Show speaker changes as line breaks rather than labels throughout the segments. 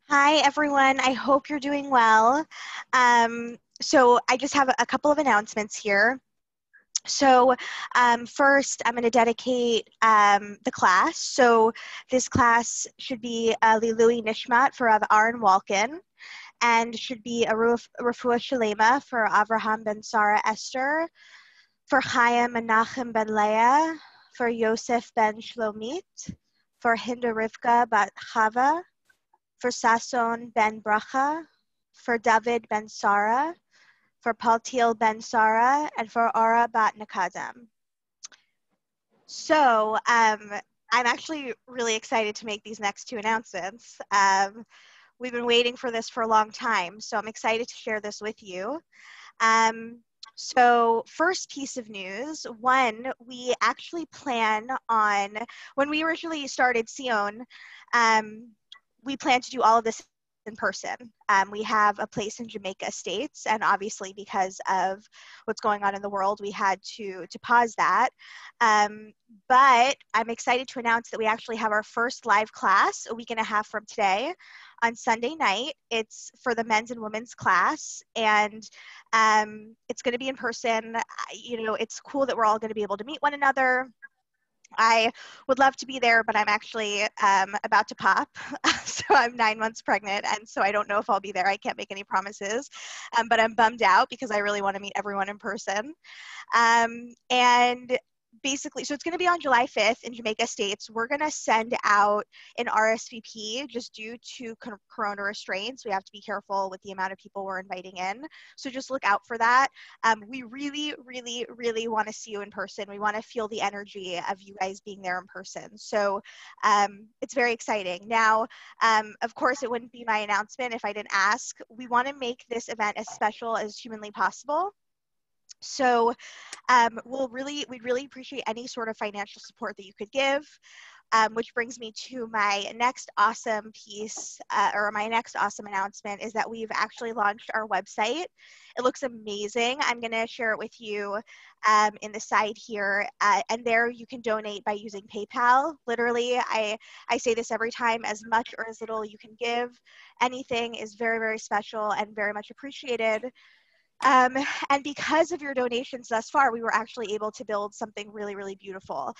Hi, everyone. I hope you're doing well. So I just have a couple of announcements here. So first, I'm going to dedicate the class. So this class should be Lilui Nishmat for Aaron Walken, and should be a Refuah Shalema for Avraham ben Sarah Esther, for Chaim Menachem ben Leah, for Yosef ben Shlomit, for Hinda Rivka bat Chava, for Sason ben Bracha, for David ben Sarah, for Paltiel ben Sarah, and for Ara bat Nakazam. So I'm actually really excited to make these next two announcements. We've been waiting for this for a long time, so I'm excited to share this with you. So first piece of news, one, we actually plan on, when we originally started Sion, we plan to do all of this in person. We have a place in Jamaica Estates, and obviously because of what's going on in the world, we had to pause that. But I'm excited to announce that we actually have our first live class a week and a half from today on Sunday night. It's for the men's and women's class, and it's going to be in person. You know, it's cool that we're all going to be able to meet one another. I would love to be there, but I'm actually about to pop. So I'm 9 months pregnant, and so I don't know if I'll be there. I can't make any promises, but I'm bummed out because I really want to meet everyone in person. And basically, so it's going to be on July 5th in Jamaica Estates. We're going to send out an RSVP just due to corona restraints. We have to be careful with the amount of people we're inviting in. So just look out for that. We really, really, really want to see you in person. We want to feel the energy of you guys being there in person. So it's very exciting. Now, of course, it wouldn't be my announcement if I didn't ask. We want to make this event as special as humanly possible. So we'd really appreciate any sort of financial support that you could give, which brings me to my next awesome piece, or my next awesome announcement is that we've actually launched our website. It looks amazing. I'm going to share it with you in the side here, and there you can donate by using PayPal. Literally, I say this every time, as much or as little you can give. Anything is very, very special and very much appreciated. And because of your donations thus far, we were actually able to build something really, really beautiful.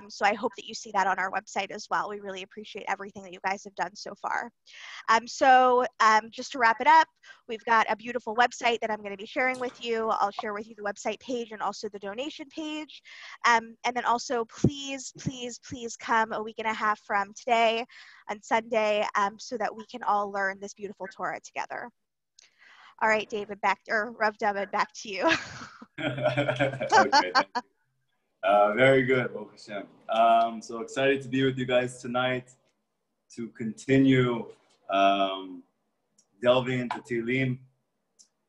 So I hope that you see that on our website as well. We really appreciate everything that you guys have done so far. Just to wrap it up, we've got a beautiful website that I'm going to be sharing with you. I'll share with you the website page and also the donation page. And then also, please, please, please come a week and a half from today on Sunday so that we can all learn this beautiful Torah together. All right, David, Rav David, back to you.
Okay, thank you. Very good, Baruch Hashem. So excited to be with you guys tonight to continue delving into Tehillim.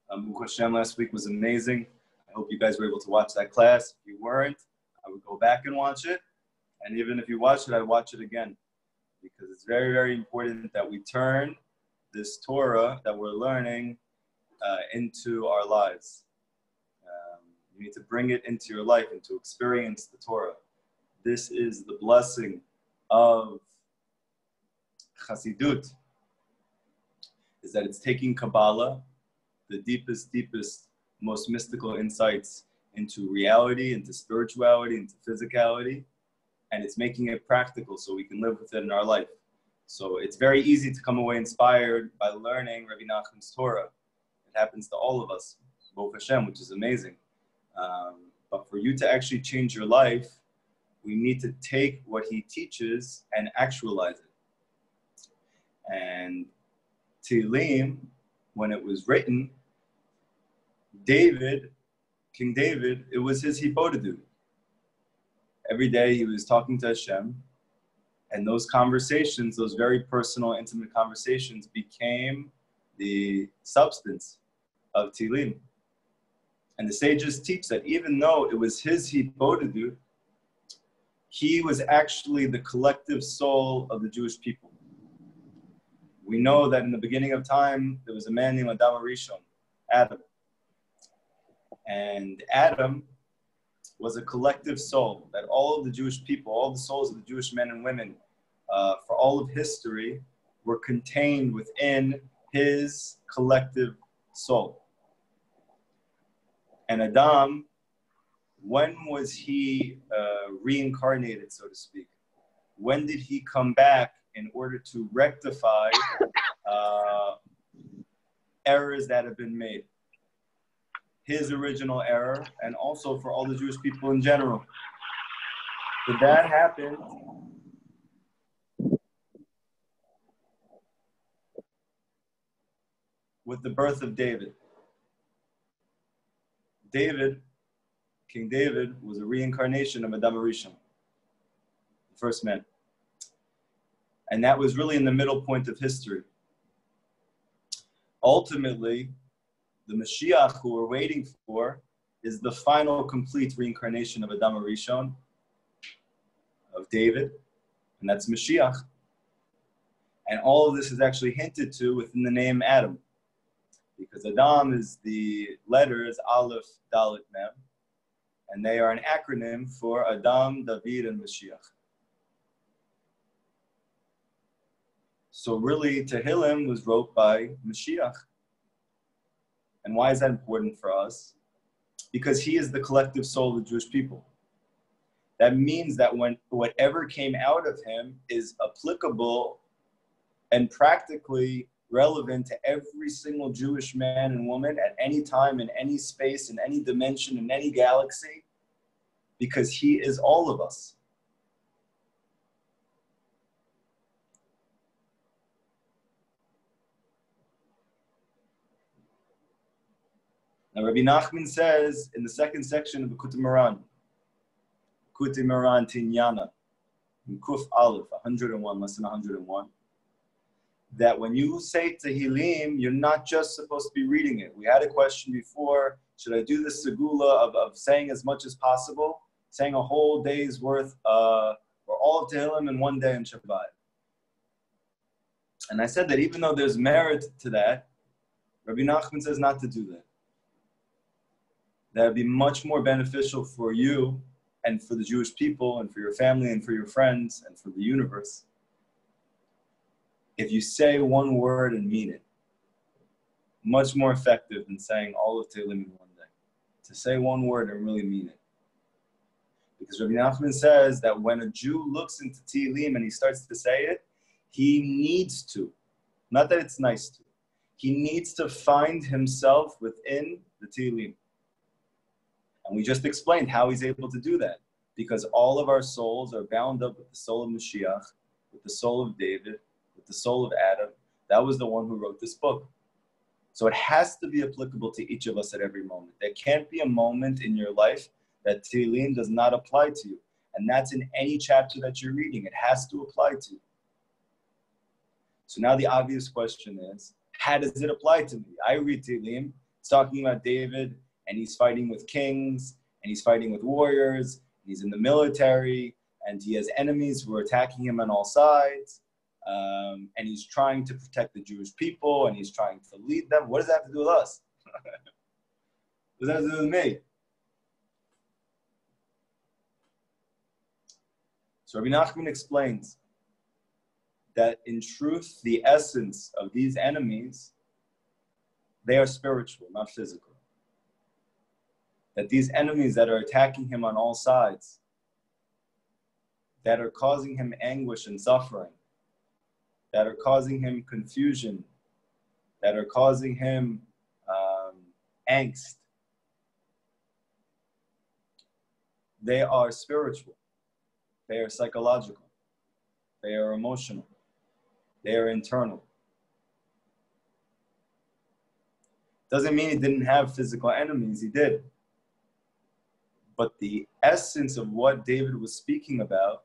Baruch Hashem last week was amazing. I hope you guys were able to watch that class. If you weren't, I would go back and watch it. And even if you watched it, I'd watch it again. Because it's very, very important that we turn this Torah that we're learning into our lives. You need to bring it into your life and to experience the Torah. This is the blessing of Chassidut, is that it's taking Kabbalah, the deepest, most mystical insights into reality, into spirituality, into physicality, and it's making it practical so we can live with it in our life. So it's very easy to come away inspired by learning Rabbi Nachman's Torah. It happens to all of us, Baruch Hashem, which is amazing. But for you to actually change your life, we need to take what he teaches and actualize it. And Tehillim, when it was written, King David, it was his hipodadut. Every day he was talking to Hashem, and those conversations, those very personal, intimate conversations became the substance of Tehillim. And the sages teach that even though it was his hipodadut, he was actually the collective soul of the Jewish people. We know that in the beginning of time, there was a man named Adam Rishon, Adam. And Adam was a collective soul, that all of the Jewish people, all the souls of the Jewish men and women, for all of history, were contained within his collective soul. And Adam, when was he reincarnated, so to speak? When did he come back in order to rectify errors that have been made? His original error, and also for all the Jewish people in general. But that happened with the birth of David. King David, was a reincarnation of Adam HaRishon, the first man. And that was really in the middle point of history. Ultimately, the Mashiach who we're waiting for is the final complete reincarnation of Adam HaRishon, of David, and that's Mashiach. And all of this is actually hinted to within the name Adam, because Adam is the letters Aleph, Dalet, Mem, and they are an acronym for Adam, David, and Mashiach. So really, Tehillim was wrote by Mashiach. And why is that important for us? Because he is the collective soul of the Jewish people. That means that when whatever came out of him is applicable and practically relevant to every single Jewish man and woman at any time, in any space, in any dimension, in any galaxy, because he is all of us. Now, Rabbi Nachman says in the second section of the Likutei Moharan, Likutei Moharan Tinyana, in Kuf Aleph, 101, lesson 101, that when you say Tehillim, you're not just supposed to be reading it. We had a question before, should I do the segula of saying as much as possible, saying a whole day's worth, or all of Tehillim in one day in Shabbat? And I said that even though there's merit to that, Rabbi Nachman says not to do that. That would be much more beneficial for you and for the Jewish people and for your family and for your friends and for the universe if you say one word and mean it. Much more effective than saying all of Tehillim in one day. To say one word and really mean it. Because Rabbi Nachman says that when a Jew looks into Tehillim and he starts to say it, he needs to, not that it's nice to, he needs to find himself within the Tehillim. And we just explained how he's able to do that. Because all of our souls are bound up with the soul of Mashiach, with the soul of David, with the soul of Adam. That was the one who wrote this book. So it has to be applicable to each of us at every moment. There can't be a moment in your life that Tehillim does not apply to you. And that's in any chapter that you're reading. It has to apply to you. So now the obvious question is, how does it apply to me? I read Tehillim. It's talking about David, and he's fighting with kings, and he's fighting with warriors, and he's in the military, and he has enemies who are attacking him on all sides, and he's trying to protect the Jewish people, and he's trying to lead them. What does that have to do with us? What does that have to do with me? So Rabbi Nachman explains that in truth, the essence of these enemies, they are spiritual, not physical. That these enemies that are attacking him on all sides, that are causing him anguish and suffering, that are causing him confusion, that are causing him angst, they are spiritual, they are psychological, they are emotional, they are internal. Doesn't mean he didn't have physical enemies, he did. But the essence of what David was speaking about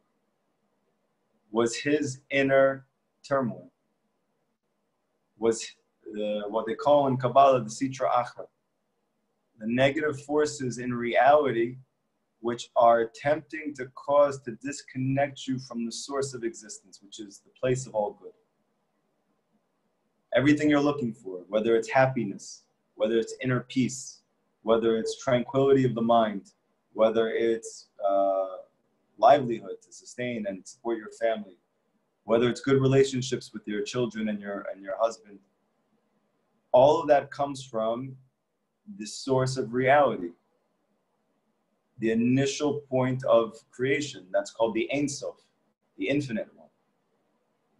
was his inner turmoil, was what they call in Kabbalah the Sitra Achra, the negative forces in reality which are attempting to cause to disconnect you from the source of existence, which is the place of all good. Everything you're looking for, whether it's happiness, whether it's inner peace, whether it's tranquility of the mind, whether it's livelihood to sustain and support your family, whether it's good relationships with your children and your husband, all of that comes from the source of reality, the initial point of creation. That's called the Ein Sof, the infinite one,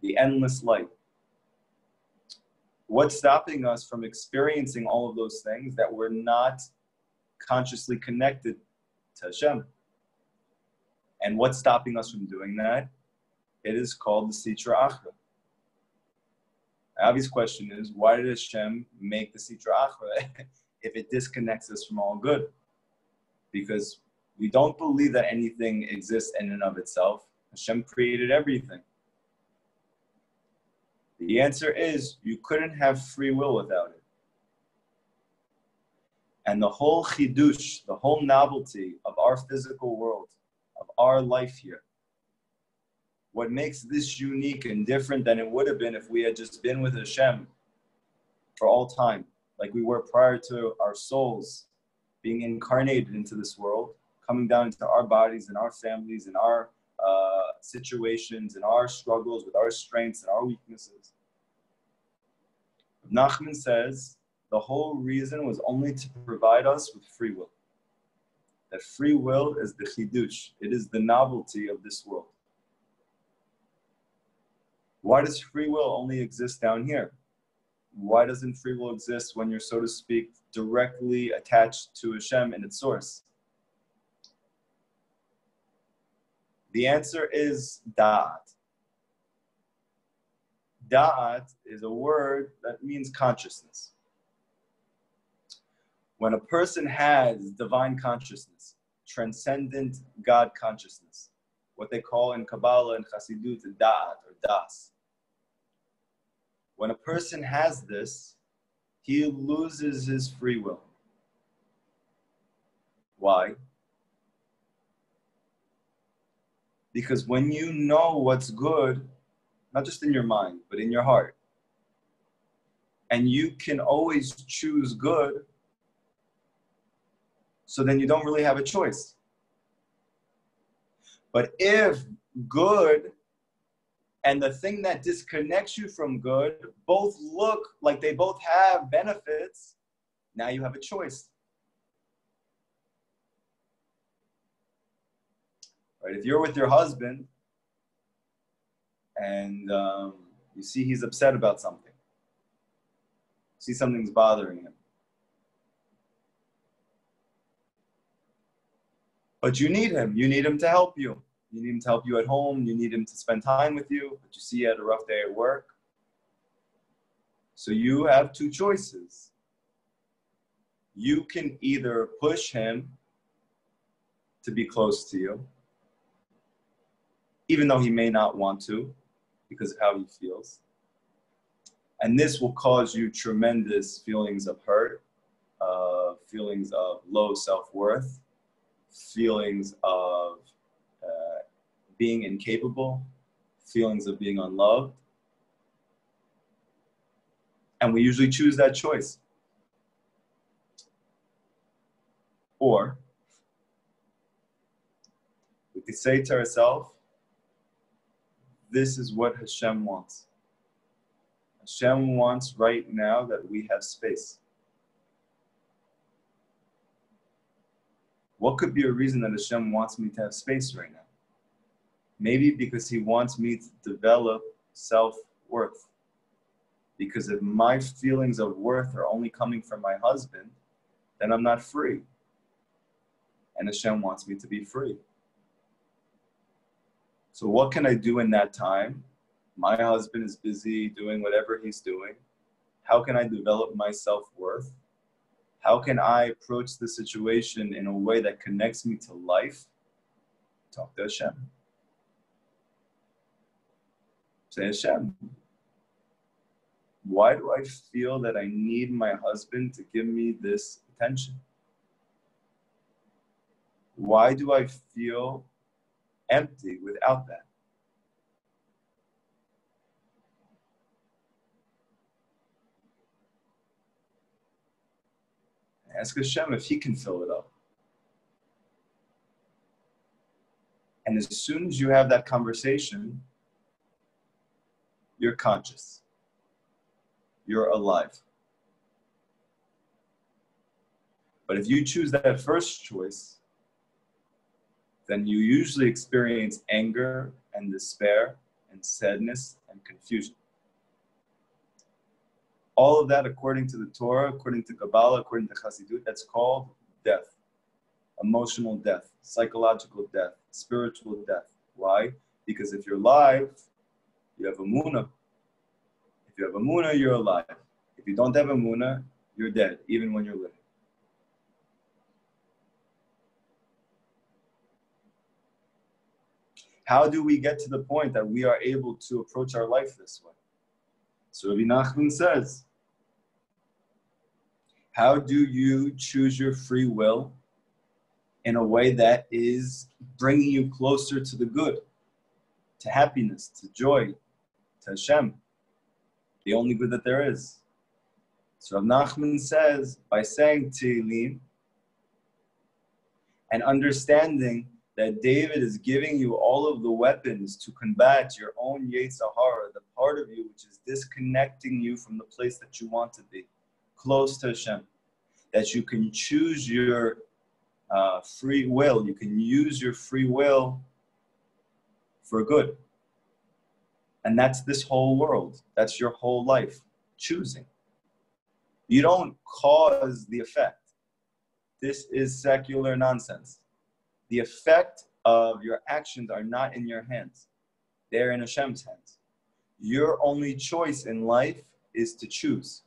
the endless light. What's stopping us from experiencing all of those things that we're not consciously connected to Hashem? And what's stopping us from doing that? It is called the Sitra Achra. The obvious question is, why did Hashem make the Sitra Achra if it disconnects us from all good? Because we don't believe that anything exists in and of itself. Hashem created everything. The answer is, you couldn't have free will without it. And the whole chidush, the whole novelty of our physical world, of our life here, what makes this unique and different than it would have been if we had just been with Hashem for all time, like we were prior to our souls being incarnated into this world, coming down into our bodies and our families and our situations and our struggles with our strengths and our weaknesses. Nachman says the whole reason was only to provide us with free will. That free will is the chidush. It is the novelty of this world. Why does free will only exist down here? Why doesn't free will exist when you're, so to speak, directly attached to Hashem in its source? The answer is da'at. Da'at is a word that means consciousness. When a person has divine consciousness, transcendent God consciousness, what they call in Kabbalah and Chassidut da'at or das. When a person has this, he loses his free will. Why? Because when you know what's good, not just in your mind, but in your heart, and you can always choose good, so then you don't really have a choice. But if good and the thing that disconnects you from good both look like they both have benefits, now you have a choice. Right? If you're with your husband and you see he's upset about something, see something's bothering him, but you need him to help you. You need him to help you at home. You need him to spend time with you, but you see he had a rough day at work. So you have two choices. You can either push him to be close to you, even though he may not want to, because of how he feels. And this will cause you tremendous feelings of hurt, feelings of low self-worth, feelings of being incapable, feelings of being unloved. And we usually choose that choice. Or we could say to ourselves, this is what Hashem wants. Hashem wants right now that we have space. What could be a reason that Hashem wants me to have space right now? Maybe because he wants me to develop self-worth. Because if my feelings of worth are only coming from my husband, then I'm not free. And Hashem wants me to be free. So what can I do in that time? My husband is busy doing whatever he's doing. How can I develop my self-worth? How can I approach the situation in a way that connects me to life? Talk to Hashem. Say, Hashem, why do I feel that I need my husband to give me this attention? Why do I feel empty without that? Ask Hashem if he can fill it up. And as soon as you have that conversation, you're conscious. You're alive. But if you choose that first choice, then you usually experience anger and despair and sadness and confusion. All of that, according to the Torah, according to Kabbalah, according to Chassidut, that's called death. Emotional death, psychological death, spiritual death. Why? Because if you're alive, you have emunah. If you have emunah, you're alive. If you don't have emunah, you're dead, even when you're living. How do we get to the point that we are able to approach our life this way? So Rabbi Nachman says, how do you choose your free will in a way that is bringing you closer to the good, to happiness, to joy, to Hashem, the only good that there is? So Rabbi Nachman says, by saying Tehillim and understanding that David is giving you all of the weapons to combat your own Yetzer Hara, the part of you which is disconnecting you from the place that you want to be, close to Hashem, that you can choose your free will, you can use your free will for good. And that's this whole world, that's your whole life, choosing. You don't cause the effect. This is secular nonsense. The effect of your actions are not in your hands. They're in Hashem's hands. Your only choice in life is to choose.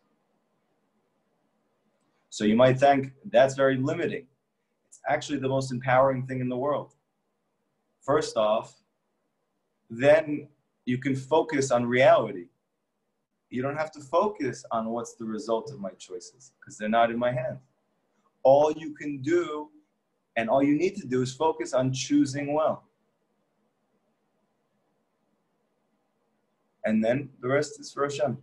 So you might think that's very limiting. It's actually the most empowering thing in the world. First off, then you can focus on reality. You don't have to focus on what's the result of my choices, because they're not in my hands. All you can do and all you need to do is focus on choosing well. And then the rest is for Hashem.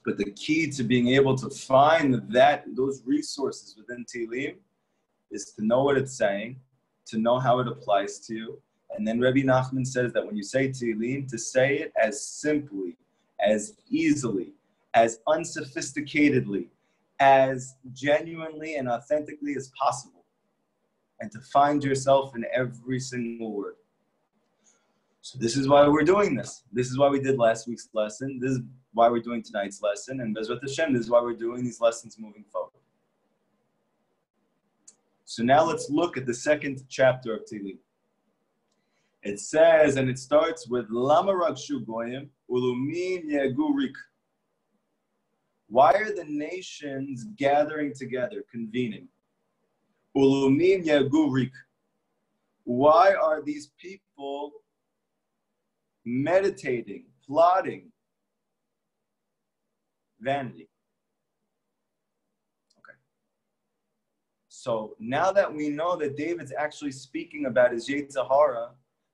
But the key to being able to find those resources within Tehillim is to know what it's saying, to know how it applies to you. And then Rabbi Nachman says that when you say Tehillim, to say it as simply, as easily, as unsophisticatedly, as genuinely and authentically as possible, and to find yourself in every single word. So this is why we're doing this. This is why we did last week's lesson. This is why we're doing tonight's lesson. And Bezrat Hashem, this is why we're doing these lessons moving forward. So now let's look at the second chapter of Tehillim. It says, and it starts with Lama Ragshu Goyim Ulumim Yegurik. Why are the nations gathering together, convening? Ulumim Yegurik. Why are these people meditating, plotting? Vanity. Okay. So now that we know that David's actually speaking about his Yetzer Hara,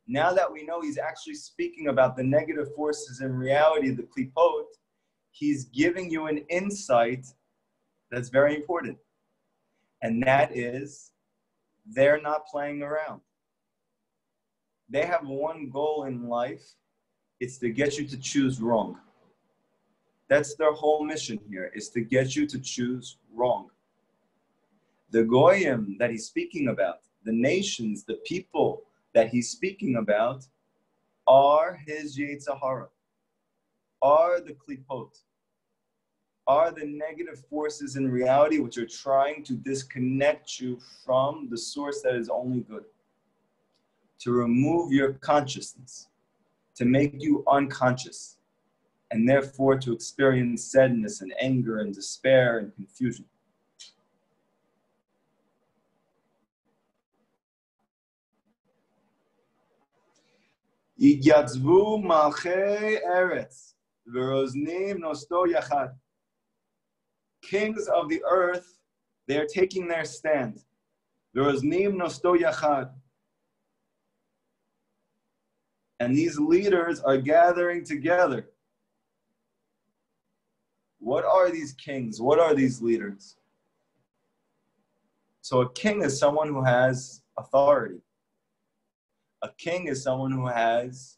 now that we know he's actually speaking about the negative forces in reality, the klipot, he's giving you an insight that's very important. And that is, they're not playing around. They have one goal in life. It's to get you to choose wrong. That's their whole mission here, is to get you to choose wrong. The goyim that he's speaking about, the nations, the people that he's speaking about, are his Yetzer Hara, are the klipot, are the negative forces in reality which are trying to disconnect you from the source that is only good, to remove your consciousness, to make you unconscious, and therefore to experience sadness and anger and despair and confusion. Yigyadzvu malchei eretz v'roznim nosto yachad. Kings of the earth, they are taking their stand. V'roznim nosto yachad. And these leaders are gathering together. What are these kings? What are these leaders? So a king is someone who has authority. A king is someone who has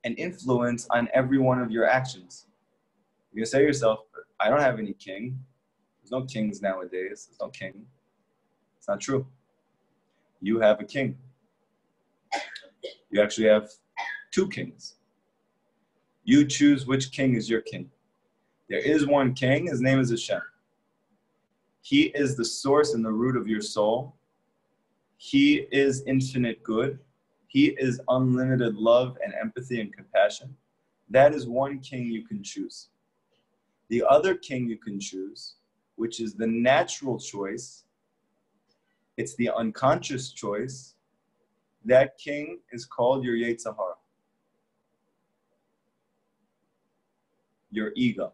an influence on every one of your actions. You're going to say to yourself, I don't have any king. There's no kings nowadays. There's no king. It's not true. You have a king. You actually have two kings. You choose which king is your king. There is one king. His name is Hashem. He is the source and the root of your soul. He is infinite good. He is unlimited love and empathy and compassion. That is one king you can choose. The other king you can choose, which is the natural choice, it's the unconscious choice, that king is called your Yetzer Hara, your ego.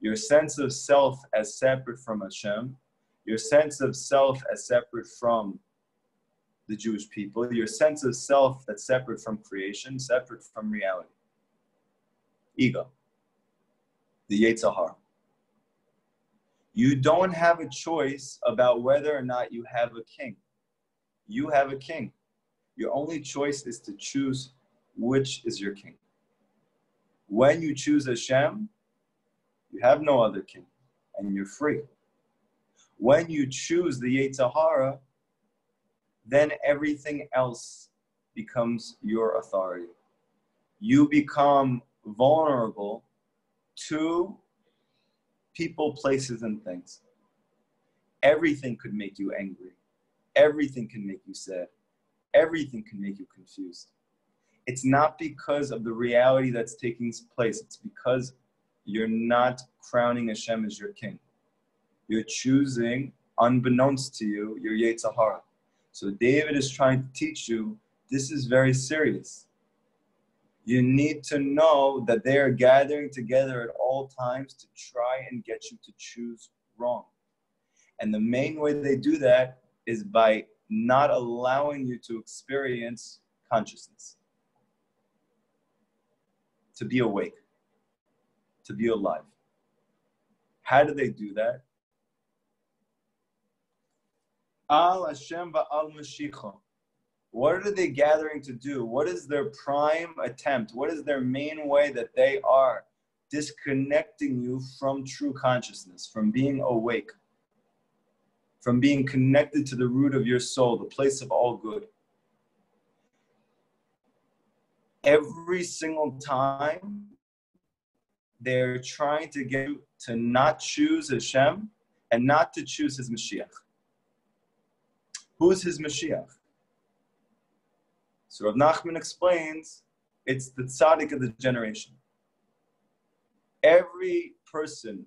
Your sense of self as separate from Hashem, your sense of self as separate from the Jewish people, your sense of self that's separate from creation, separate from reality. Ego. The Yetzer Hara. You don't have a choice about whether or not you have a king. You have a king. Your only choice is to choose which is your king. When you choose Hashem, you have no other king, and you're free. When you choose the Yetzer Hara, then everything else becomes your authority. You become vulnerable to people, places, and things. Everything could make you angry. Everything can make you sad. Everything can make you confused. It's not because of the reality that's taking place. It's because you're not crowning Hashem as your king. You're choosing, unbeknownst to you, your Yetzer Hara. So David is trying to teach you, this is very serious. You need to know that they are gathering together at all times to try and get you to choose wrong. And the main way they do that is by not allowing you to experience consciousness. To be awake. To be alive. How do they do that? Al Hashem va'al Mashiach. What are they gathering to do? What is their prime attempt? What is their main way that they are disconnecting you from true consciousness, from being awake, from being connected to the root of your soul, the place of all good? Every single time, they're trying to get you to not choose Hashem and not to choose his Mashiach. Who is his Mashiach? So Rav Nachman explains, it's the tzaddik of the generation. Every person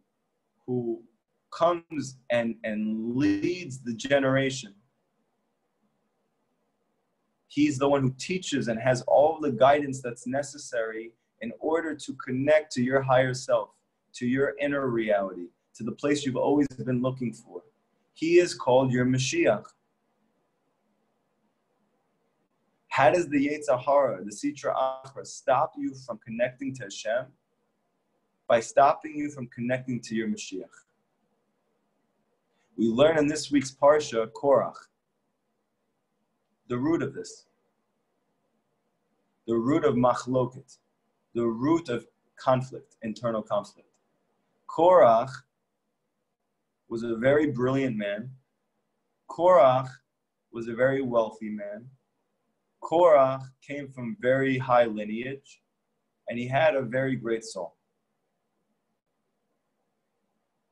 who comes and leads the generation, he's the one who teaches and has all the guidance that's necessary in order to connect to your higher self, to your inner reality, to the place you've always been looking for. He is called your Mashiach. How does the Yetzer Hara, the Sitra Achra, stop you from connecting to Hashem? By stopping you from connecting to your Mashiach. We learn in this week's Parsha, Korach, the root of this, the root of machloket, the root of conflict, internal conflict. Korach was a very brilliant man. Korach was a very wealthy man. Korach came from very high lineage, and he had a very great soul.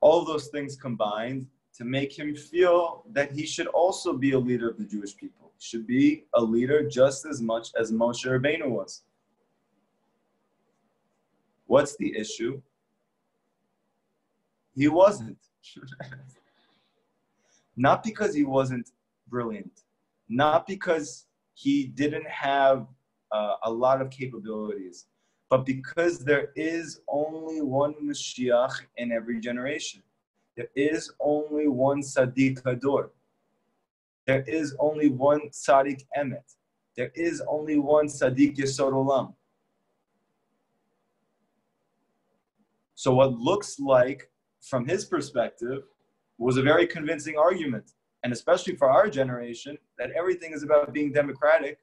All of those things combined to make him feel that he should also be a leader of the Jewish people. He should be a leader just as much as Moshe Rabbeinu was. What's the issue? He wasn't. Not because he wasn't brilliant, not because he didn't have a lot of capabilities, but because there is only one Mashiach in every generation. There is only one Tzaddik Hador. There is only one Tzaddik Emet. There is only one Tzaddik Yesod Olam. So what looks like, from his perspective, was a very convincing argument. And especially for our generation, that everything is about being democratic.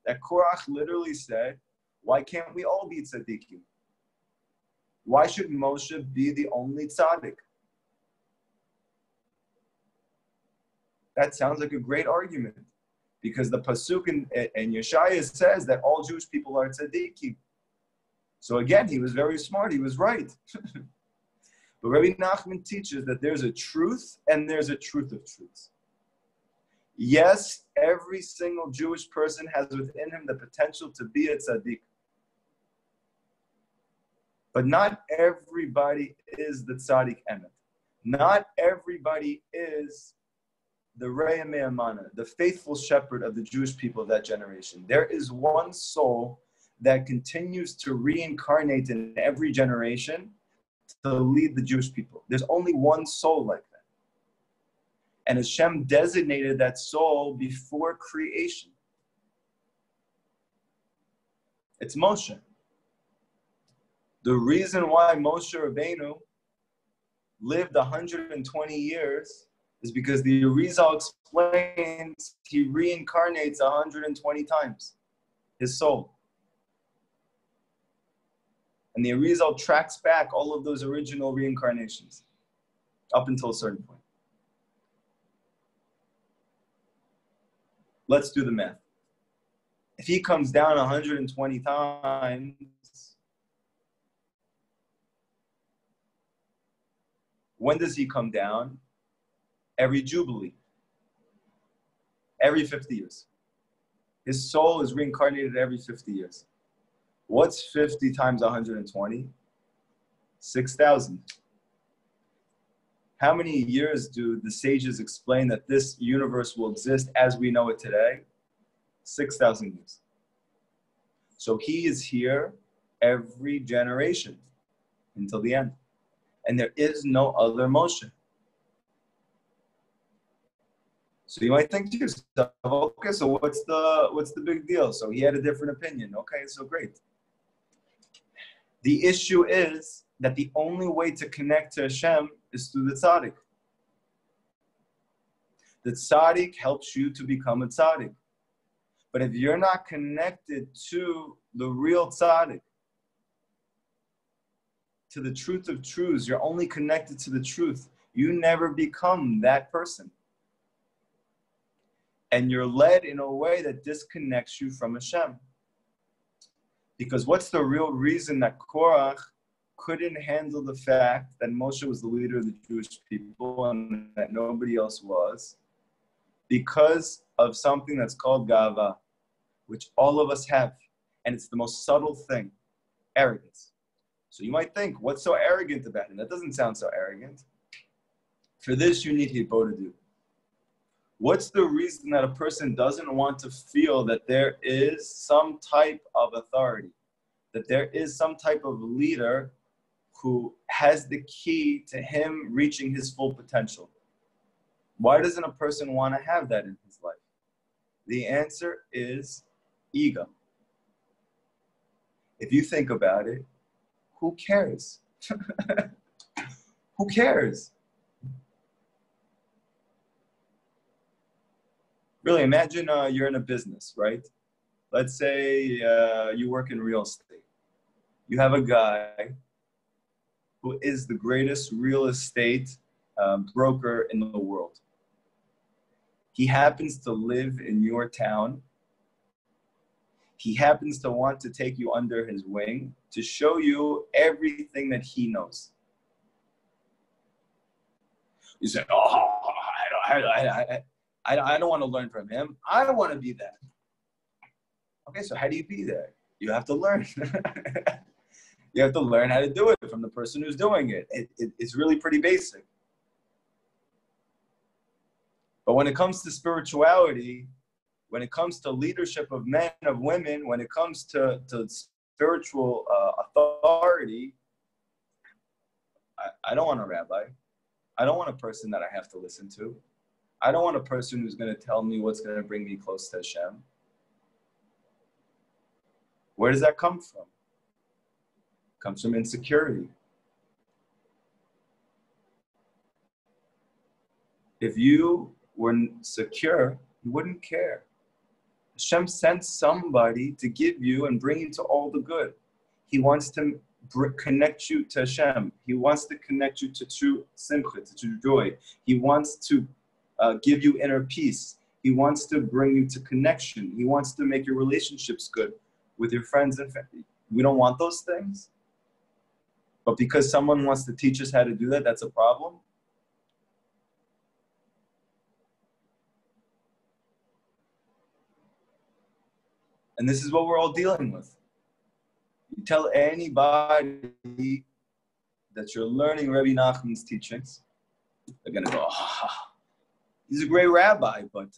that Korach literally said, why can't we all be tzaddikim? Why should Moshe be the only tzaddik? That sounds like a great argument, because the pasuk in Yeshaya says that all Jewish people are tzaddikim. So again, he was very smart. He was right. But Rabbi Nachman teaches that there's a truth and there's a truth of truths. Yes, every single Jewish person has within him the potential to be a tzaddik. But not everybody is the tzaddik emet. Not everybody is the Re'eh Me'amana, the faithful shepherd of the Jewish people of that generation. There is one soul that continues to reincarnate in every generation to lead the Jewish people. There's only one soul like that. And Hashem designated that soul before creation. It's Moshe. The reason why Moshe Rabbeinu lived 120 years is because the Arizal explains he reincarnates 120 times, his soul. And the Arizal tracks back all of those original reincarnations up until a certain point. Let's do the math. If he comes down 120 times, when does he come down? Every Jubilee. Every 50 years. His soul is reincarnated every 50 years. What's 50 times 120? 6,000. How many years do the sages explain that this universe will exist as we know it today? 6,000 years. So he is here every generation until the end. And there is no other Moshe. So you might think to yourself, okay, so what's the big deal? So he had a different opinion. Okay, so great. The issue is that the only way to connect to Hashem is through the tzaddik. The tzaddik helps you to become a tzaddik. But if you're not connected to the real tzaddik, to the truth of truths, you're only connected to the truth. You never become that person. And you're led in a way that disconnects you from Hashem. Because what's the real reason that Korach couldn't handle the fact that Moshe was the leader of the Jewish people and that nobody else was? Because of something that's called Gava, which all of us have. And it's the most subtle thing, arrogance. So you might think, what's so arrogant about him? That doesn't sound so arrogant. For this, you need Hibodadu. What's the reason that a person doesn't want to feel that there is some type of authority, that there is some type of leader who has the key to him reaching his full potential? Why doesn't a person want to have that in his life? The answer is ego. If you think about it, who cares? Who cares? Really, imagine you're in a business, right? Let's say you work in real estate. You have a guy who is the greatest real estate broker in the world. He happens to live in your town. He happens to want to take you under his wing to show you everything that he knows. You say, oh, I don't want to learn from him. I want to be that. Okay, so how do you be that? You have to learn. You have to learn how to do it from the person who's doing it. It's really pretty basic. But when it comes to spirituality, when it comes to leadership of men, of women, when it comes to spiritual authority, I don't want a rabbi. I don't want a person that I have to listen to. I don't want a person who's going to tell me what's going to bring me close to Hashem. Where does that come from? It comes from insecurity. If you were secure, you wouldn't care. Hashem sent somebody to give you and bring you to all the good. He wants to connect you to Hashem. He wants to connect you to true simcha, to true joy. He wants to give you inner peace. He wants to bring you to connection. He wants to make your relationships good with your friends and family. We don't want those things. But because someone wants to teach us how to do that, that's a problem. And this is what we're all dealing with. You tell anybody that you're learning Rabbi Nachman's teachings, they're going to go, he's a great rabbi, but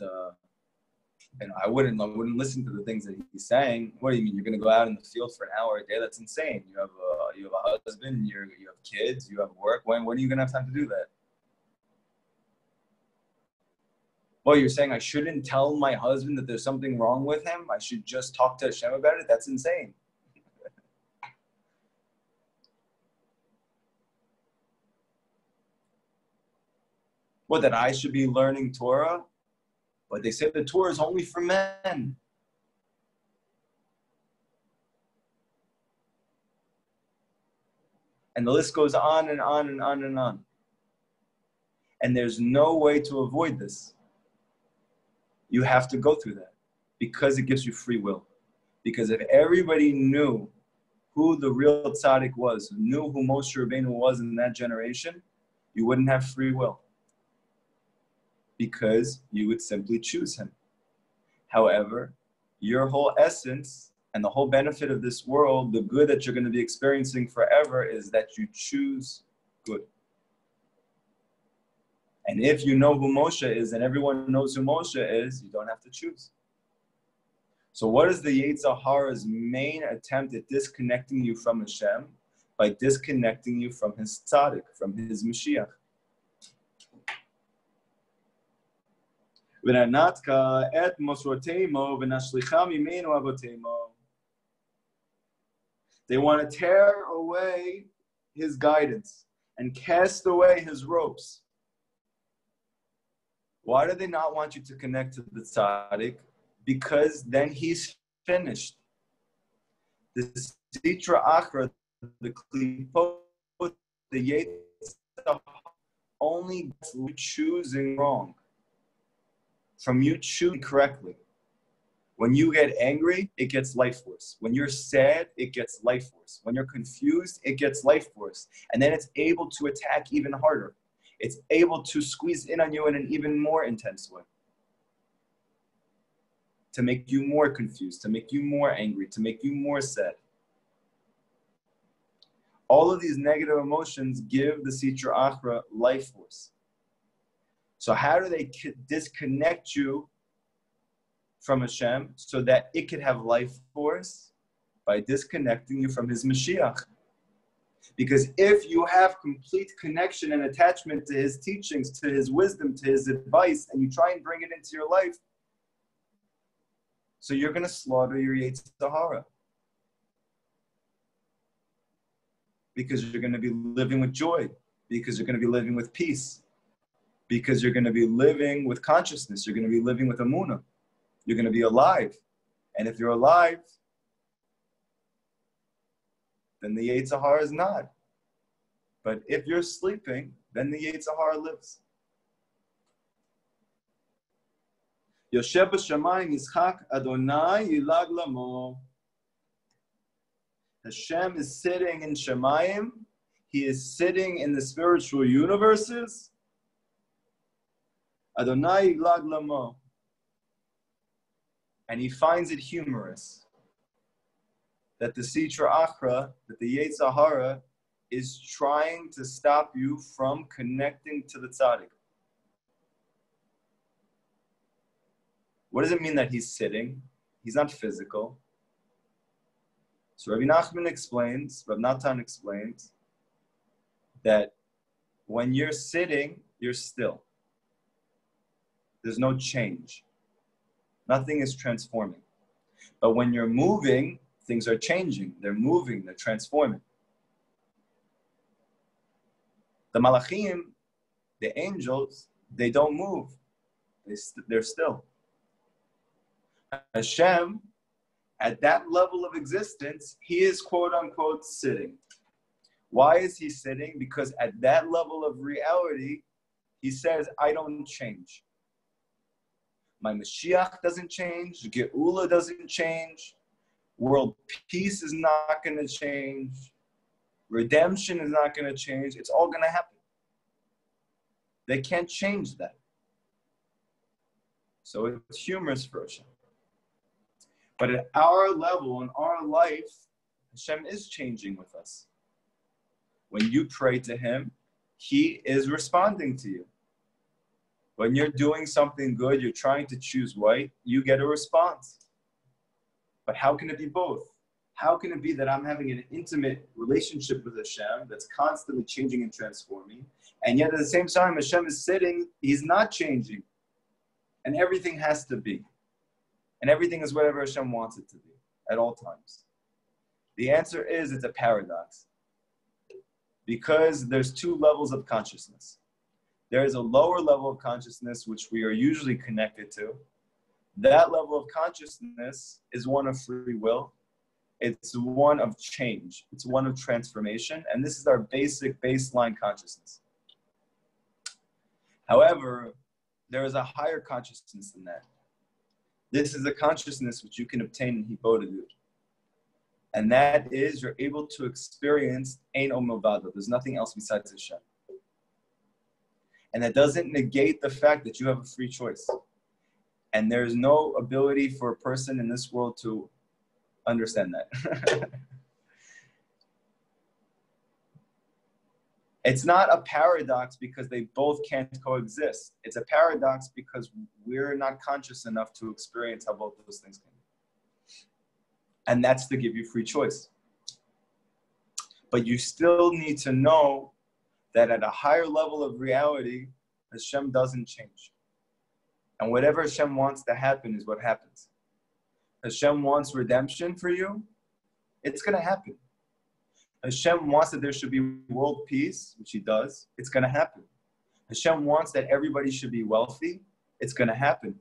I wouldn't listen to the things that he's saying. What do you mean? You're going to go out in the field for an hour a day? That's insane. You have a husband, you have kids, you have work. When are you going to have time to do that? Well, you're saying I shouldn't tell my husband that there's something wrong with him? I should just talk to Hashem about it? That's insane. What, that I should be learning Torah? But they say the Torah is only for men. And the list goes on and on and on and on. And there's no way to avoid this. You have to go through that because it gives you free will. Because if everybody knew who the real tzaddik was, knew who Moshe Rabbeinu was in that generation, you wouldn't have free will. Because you would simply choose him. However, your whole essence and the whole benefit of this world, the good that you're going to be experiencing forever, is that you choose good. And if you know who Moshe is and everyone knows who Moshe is, you don't have to choose. So what is the Yetzer Hara's main attempt at disconnecting you from Hashem? By disconnecting you from his tzaddik, from his Mashiach. They want to tear away his guidance and cast away his ropes. Why do they not want you to connect to the tzaddik? Because then he's finished. The Sitra Achra, the Klipot, the Yetzer, only choosing wrong. From you choosing correctly. When you get angry, it gets life force. When you're sad, it gets life force. When you're confused, it gets life force. And then it's able to attack even harder. It's able to squeeze in on you in an even more intense way. To make you more confused, to make you more angry, to make you more sad. All of these negative emotions give the Sitra Achra life force. So how do they disconnect you from Hashem so that it could have life force? By disconnecting you from his Mashiach. Because if you have complete connection and attachment to his teachings, to his wisdom, to his advice, and you try and bring it into your life, so you're going to slaughter your Yetzer Hara. Because you're going to be living with joy. Because you're going to be living with peace. Because you're going to be living with consciousness. You're going to be living with Amunah. You're going to be alive. And if you're alive, then the Yetzer Hara is not. But if you're sleeping, then the Yetzer Hara lives. Yoshev b'shamayim yischak Adonai yilag lamo. Hashem is sitting in Shemayim. He is sitting in the spiritual universes. Adonai yilag lamo. And he finds it humorous that the Sitra Achra, that the Yetzer Hara, is trying to stop you from connecting to the tzaddik. What does it mean that he's sitting? He's not physical. So Rabbi Nachman explains, Rabbi Natan explains, that when you're sitting, you're still. There's no change. Nothing is transforming. But when you're moving, things are changing. They're moving, they're transforming. The Malachim, the angels, they don't move. They're still. Hashem, at that level of existence, he is quote unquote sitting. Why is he sitting? Because at that level of reality, he says, I don't change. My Mashiach doesn't change. Geula doesn't change. World peace is not going to change. Redemption is not going to change. It's all going to happen. They can't change that. So it's humorous for Hashem. But at our level, in our life, Hashem is changing with us. When you pray to him, he is responding to you. When you're doing something good, you're trying to choose right, you get a response. But how can it be both? How can it be that I'm having an intimate relationship with Hashem that's constantly changing and transforming, and yet at the same time Hashem is sitting, he's not changing, and everything has to be. And everything is whatever Hashem wants it to be at all times. The answer is it's a paradox. Because there's two levels of consciousness. There is a lower level of consciousness which we are usually connected to. That level of consciousness is one of free will. It's one of change. It's one of transformation. And this is our basic baseline consciousness. However, there is a higher consciousness than that. This is a consciousness which you can obtain in Hibodedut. And that is, you're able to experience Ein Od Milvado. There's nothing else besides Hashem. And that doesn't negate the fact that you have a free choice. And there's no ability for a person in this world to understand that. It's not a paradox because they both can't coexist. It's a paradox because we're not conscious enough to experience how both of those things can be. And that's to give you free choice. But you still need to know that at a higher level of reality, Hashem doesn't change. And whatever Hashem wants to happen is what happens. Hashem wants redemption for you, it's going to happen. Hashem wants that there should be world peace, which he does, it's going to happen. Hashem wants that everybody should be wealthy, it's going to happen.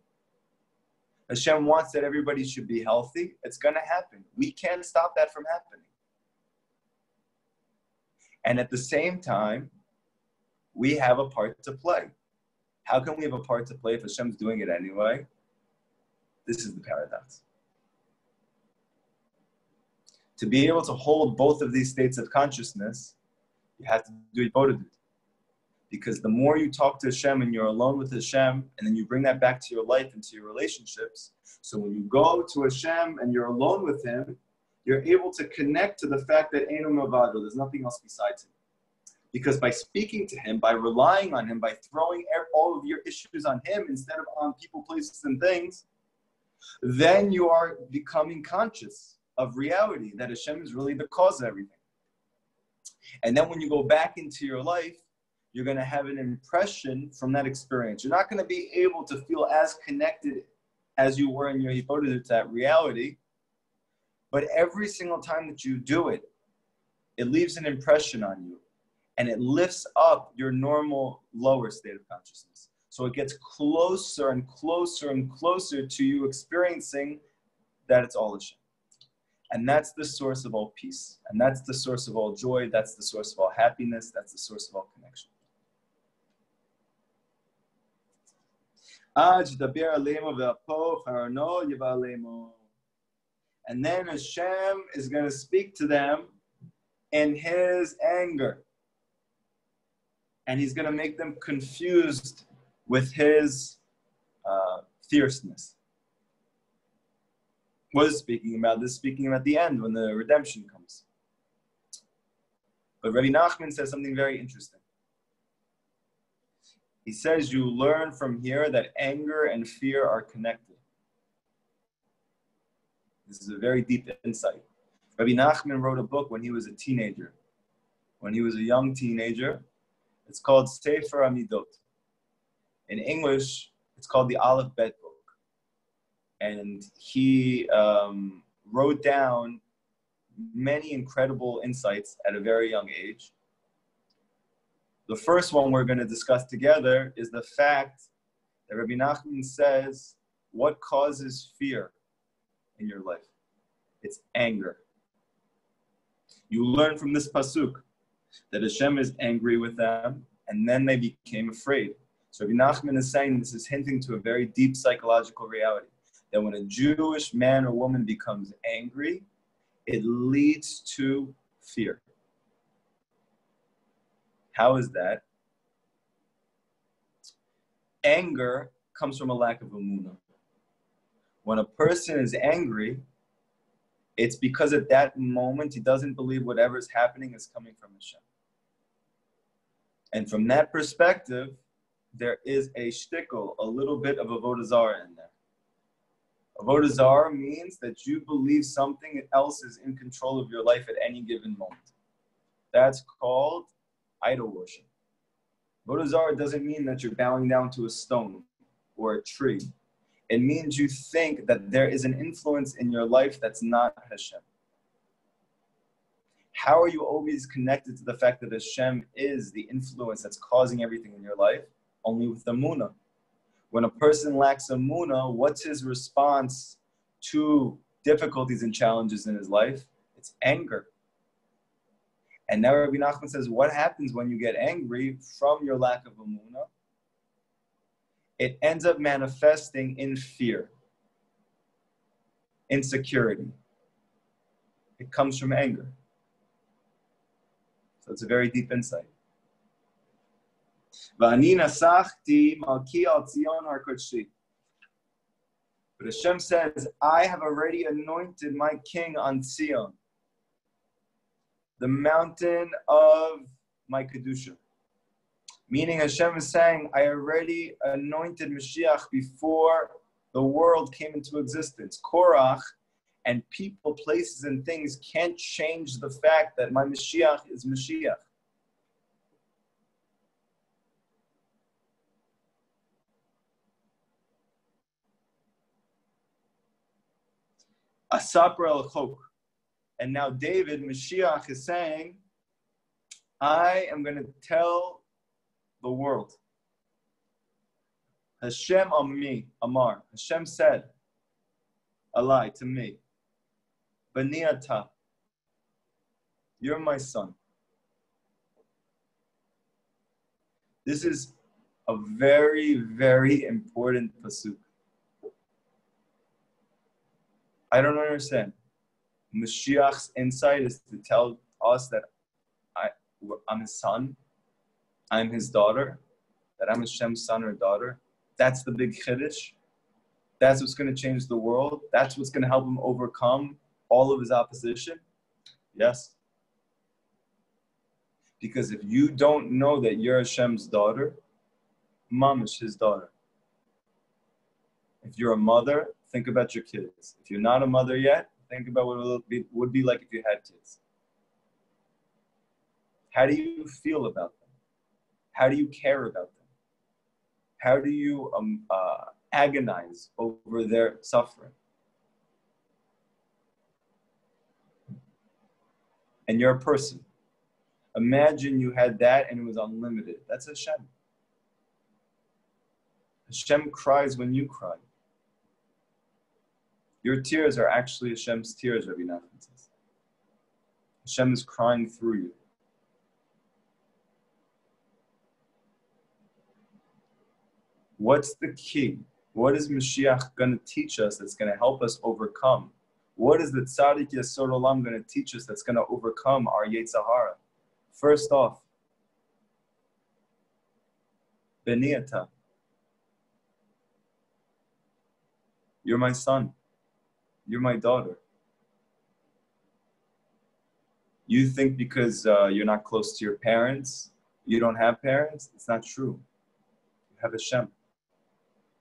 Hashem wants that everybody should be healthy, it's going to happen. We can't stop that from happening. And at the same time, we have a part to play. How can we have a part to play if Hashem's doing it anyway? This is the paradox. To be able to hold both of these states of consciousness, you have to do Hibodedut. Because the more you talk to Hashem and you're alone with Hashem, and then you bring that back to your life and to your relationships, so when you go to Hashem and you're alone with him, you're able to connect to the fact that Ein Od Milvado, there's nothing else besides him. Because by speaking to him, by relying on him, by throwing all of your issues on him instead of on people, places, and things, then you are becoming conscious of reality, that Hashem is really the cause of everything. And then when you go back into your life, you're going to have an impression from that experience. You're not going to be able to feel as connected as you were in your Hibodedut to that reality, but every single time that you do it, it leaves an impression on you. And it lifts up your normal lower state of consciousness. So it gets closer and closer and closer to you experiencing that it's all Hashem. And that's the source of all peace. And that's the source of all joy. That's the source of all happiness. That's the source of all connection. And then Hashem is going to speak to them in his anger. And he's going to make them confused with his fierceness. What is speaking about? This is speaking about the end, when the redemption comes. But Rabbi Nachman says something very interesting. He says you learn from here that anger and fear are connected. This is a very deep insight. Rabbi Nachman wrote a book when he was a teenager. When he was a young teenager, it's called Sefer Amidot. In English, it's called the Aleph Bet book. And he wrote down many incredible insights at a very young age. The first one we're going to discuss together is the fact that Rabbi Nachman says, what causes fear in your life. It's anger. You learn from this pasuk that Hashem is angry with them, and then they became afraid. So Rabbi Nachman is saying this is hinting to a very deep psychological reality, that when a Jewish man or woman becomes angry, it leads to fear. How is that? Anger comes from a lack of emunah. When a person is angry, it's because at that moment he doesn't believe whatever is happening is coming from Hashem. And from that perspective, there is a shtickle, a little bit of avodah zarah in there. Avodah zarah means that you believe something else is in control of your life at any given moment. That's called idol worship. Avodah zarah doesn't mean that you're bowing down to a stone or a tree. It means you think that there is an influence in your life that's not Hashem. How are you always connected to the fact that Hashem is the influence that's causing everything in your life? Only with emunah. When a person lacks emunah, what's his response to difficulties and challenges in his life? It's anger. And now Rabbi Nachman says, what happens when you get angry from your lack of emunah? It ends up manifesting in fear, insecurity. It comes from anger. So it's a very deep insight. But Hashem says, I have already anointed my king on Zion, the mountain of my Kedusha. Meaning Hashem is saying, I already anointed Mashiach before the world came into existence. Korach and people, places, and things can't change the fact that my Mashiach is Mashiach. Asapra al-Chok. And now David, Mashiach, is saying, I am going to tell the world. Hashem Ammi, Amar. Hashem said, Alai, to me, Bani Ata, you're my son. This is a very, very important pasuk. I don't understand. Mashiach's insight is to tell us that I'm his son, I'm his daughter, that I'm Hashem's son or daughter. That's the big chiddush. That's what's going to change the world. That's what's going to help him overcome all of his opposition. Yes. Because if you don't know that you're Hashem's daughter, Mom is his daughter. If you're a mother, think about your kids. If you're not a mother yet, think about what it would be like if you had kids. How do you feel about them? How do you care about them? How do you agonize over their suffering? And you're a person. Imagine you had that and it was unlimited. That's Hashem. Hashem cries when you cry. Your tears are actually Hashem's tears, Rabbi Nachman says. Hashem is crying through you. What's the key? What is Mashiach going to teach us that's going to help us overcome? What is the Tzaddik Yesod Olam going to teach us that's going to overcome our Yetzer Hara? First off, Beni Ata. You're my son. You're my daughter. You think because you're not close to your parents, you don't have parents? It's not true. You have Hashem.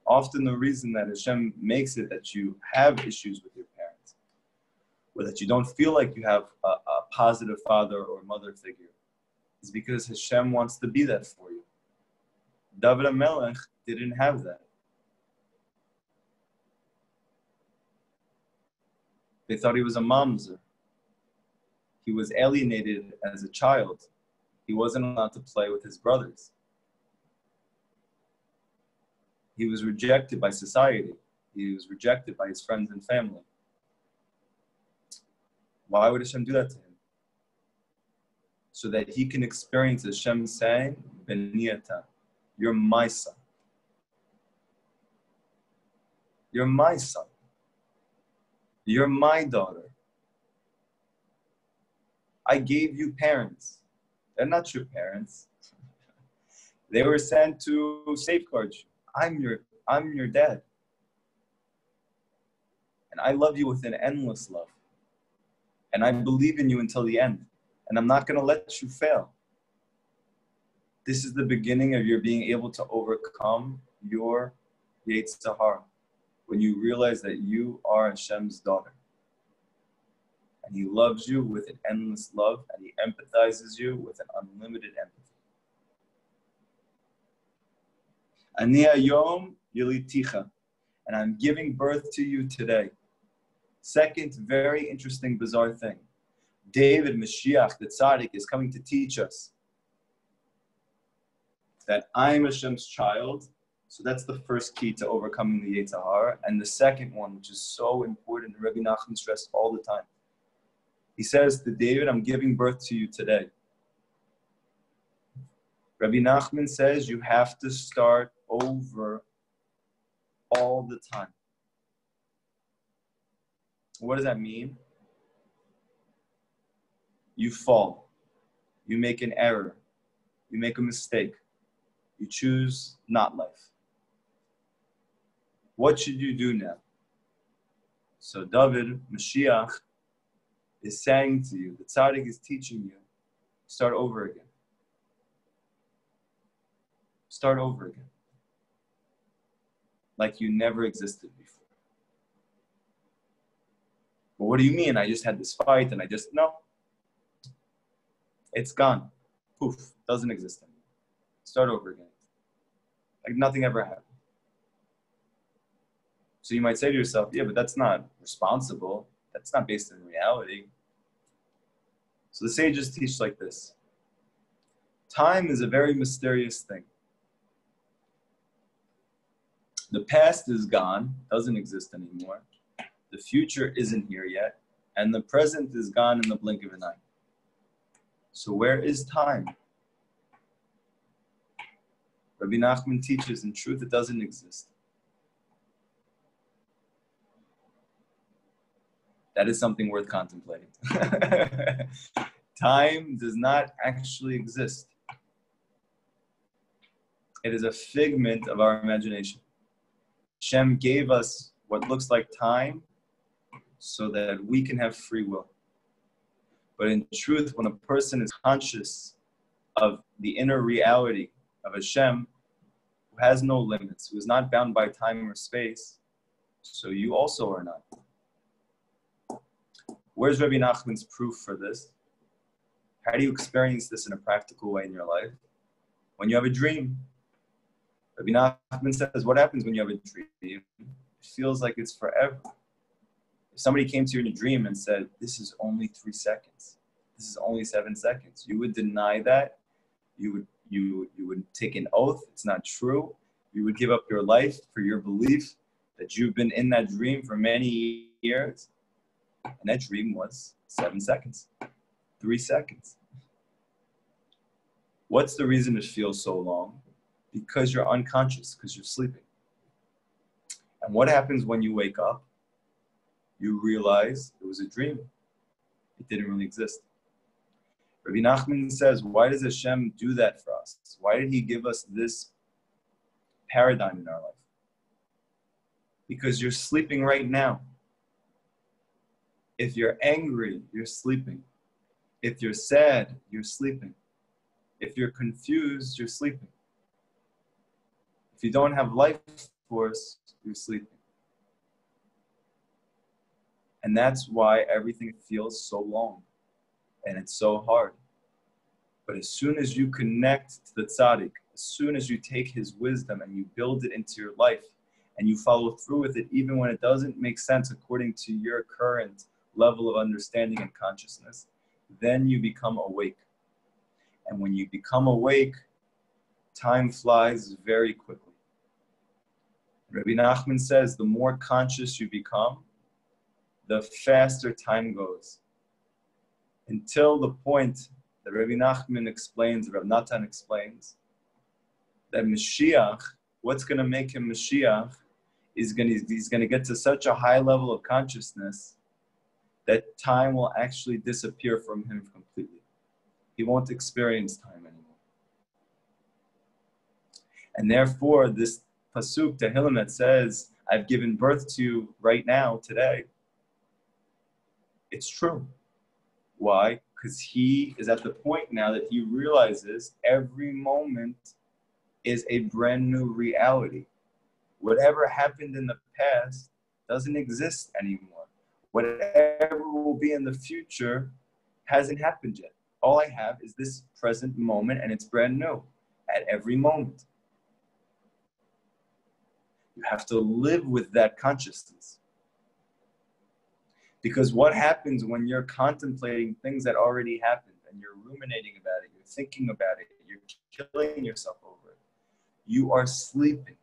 Often the reason that Hashem makes it that you have issues with your parents, or that you don't feel like you have a positive father or mother figure, is because Hashem wants to be that for you. David HaMelech didn't have that. They thought he was a mamzer. He was alienated as a child. He wasn't allowed to play with his brothers. He was rejected by society. He was rejected by his friends and family. Why would Hashem do that to him? So that he can experience Hashem saying, Beniyata, you're my son. You're my son. You're my daughter. I gave you parents. They're not your parents. They were sent to safeguard you. I'm your dad. And I love you with an endless love. And I believe in you until the end. And I'm not going to let you fail. This is the beginning of your being able to overcome your Yetzer Hara. When you realize that you are Hashem's daughter. And he loves you with an endless love. And he empathizes you with an unlimited empathy. Ani hayom yiliticha. And I'm giving birth to you today. Second, very interesting, bizarre thing. David, Mashiach, the Tzaddik, is coming to teach us that I'm Hashem's child. So that's the first key to overcoming the Yetzer Hara. And the second one, which is so important, Rabbi Nachman stressed all the time. He says to David, I'm giving birth to you today. Rabbi Nachman says you have to start over all the time. What does that mean? You fall. You make an error. You make a mistake. You choose not life. What should you do now? So David, Mashiach, is saying to you, the Tzaddik is teaching you, start over again. Start over again. Like you never existed before. But what do you mean? I just had this fight and no. It's gone. Poof, doesn't exist anymore. Start over again. Like nothing ever happened. So you might say to yourself, yeah, but that's not responsible. That's not based in reality. So the sages teach like this. Time is a very mysterious thing. The past is gone, doesn't exist anymore. The future isn't here yet. And the present is gone in the blink of an eye. So where is time? Rabbi Nachman teaches, in truth, it doesn't exist. That is something worth contemplating. Time does not actually exist. It is a figment of our imagination. Hashem gave us what looks like time so that we can have free will. But in truth, when a person is conscious of the inner reality of Hashem, who has no limits, who is not bound by time or space, so you also are not. Where's Rabbi Nachman's proof for this? How do you experience this in a practical way in your life? When you have a dream. Rabbi Nachman says, what happens when you have a dream? It feels like it's forever. If somebody came to you in a dream and said, this is only 3 seconds, this is only 7 seconds, you would deny that. You would take an oath, it's not true. You would give up your life for your belief that you've been in that dream for many years. And that dream was 7 seconds, 3 seconds. What's the reason it feels so long? Because you're unconscious, because you're sleeping. And what happens when you wake up? You realize it was a dream. It didn't really exist. Rabbi Nachman says, why does Hashem do that for us? Why did he give us this paradigm in our life? Because you're sleeping right now. If you're angry, you're sleeping. If you're sad, you're sleeping. If you're confused, you're sleeping. If you don't have life force, you're sleeping. And that's why everything feels so long and it's so hard. But as soon as you connect to the tzaddik, as soon as you take his wisdom and you build it into your life and you follow through with it, even when it doesn't make sense according to your current level of understanding and consciousness, then you become awake. And when you become awake, time flies very quickly. Rabbi Nachman says the more conscious you become, the faster time goes. until the point that Rabbi Nachman explains, Rabbi Natan explains, that Mashiach, what's going to make him Mashiach, he's going to get to such a high level of consciousness that time will actually disappear from him completely. He won't experience time anymore. And therefore, this pasuk, Tehillim, that says, I've given birth to you right now, today, it's true. Why? Because he is at the point now that he realizes every moment is a brand new reality. Whatever happened in the past doesn't exist anymore. Whatever will be in the future hasn't happened yet. All I have is this present moment, and it's brand new at every moment. You have to live with that consciousness. Because what happens when you're contemplating things that already happened and you're ruminating about it, you're thinking about it, you're killing yourself over it, you are sleeping.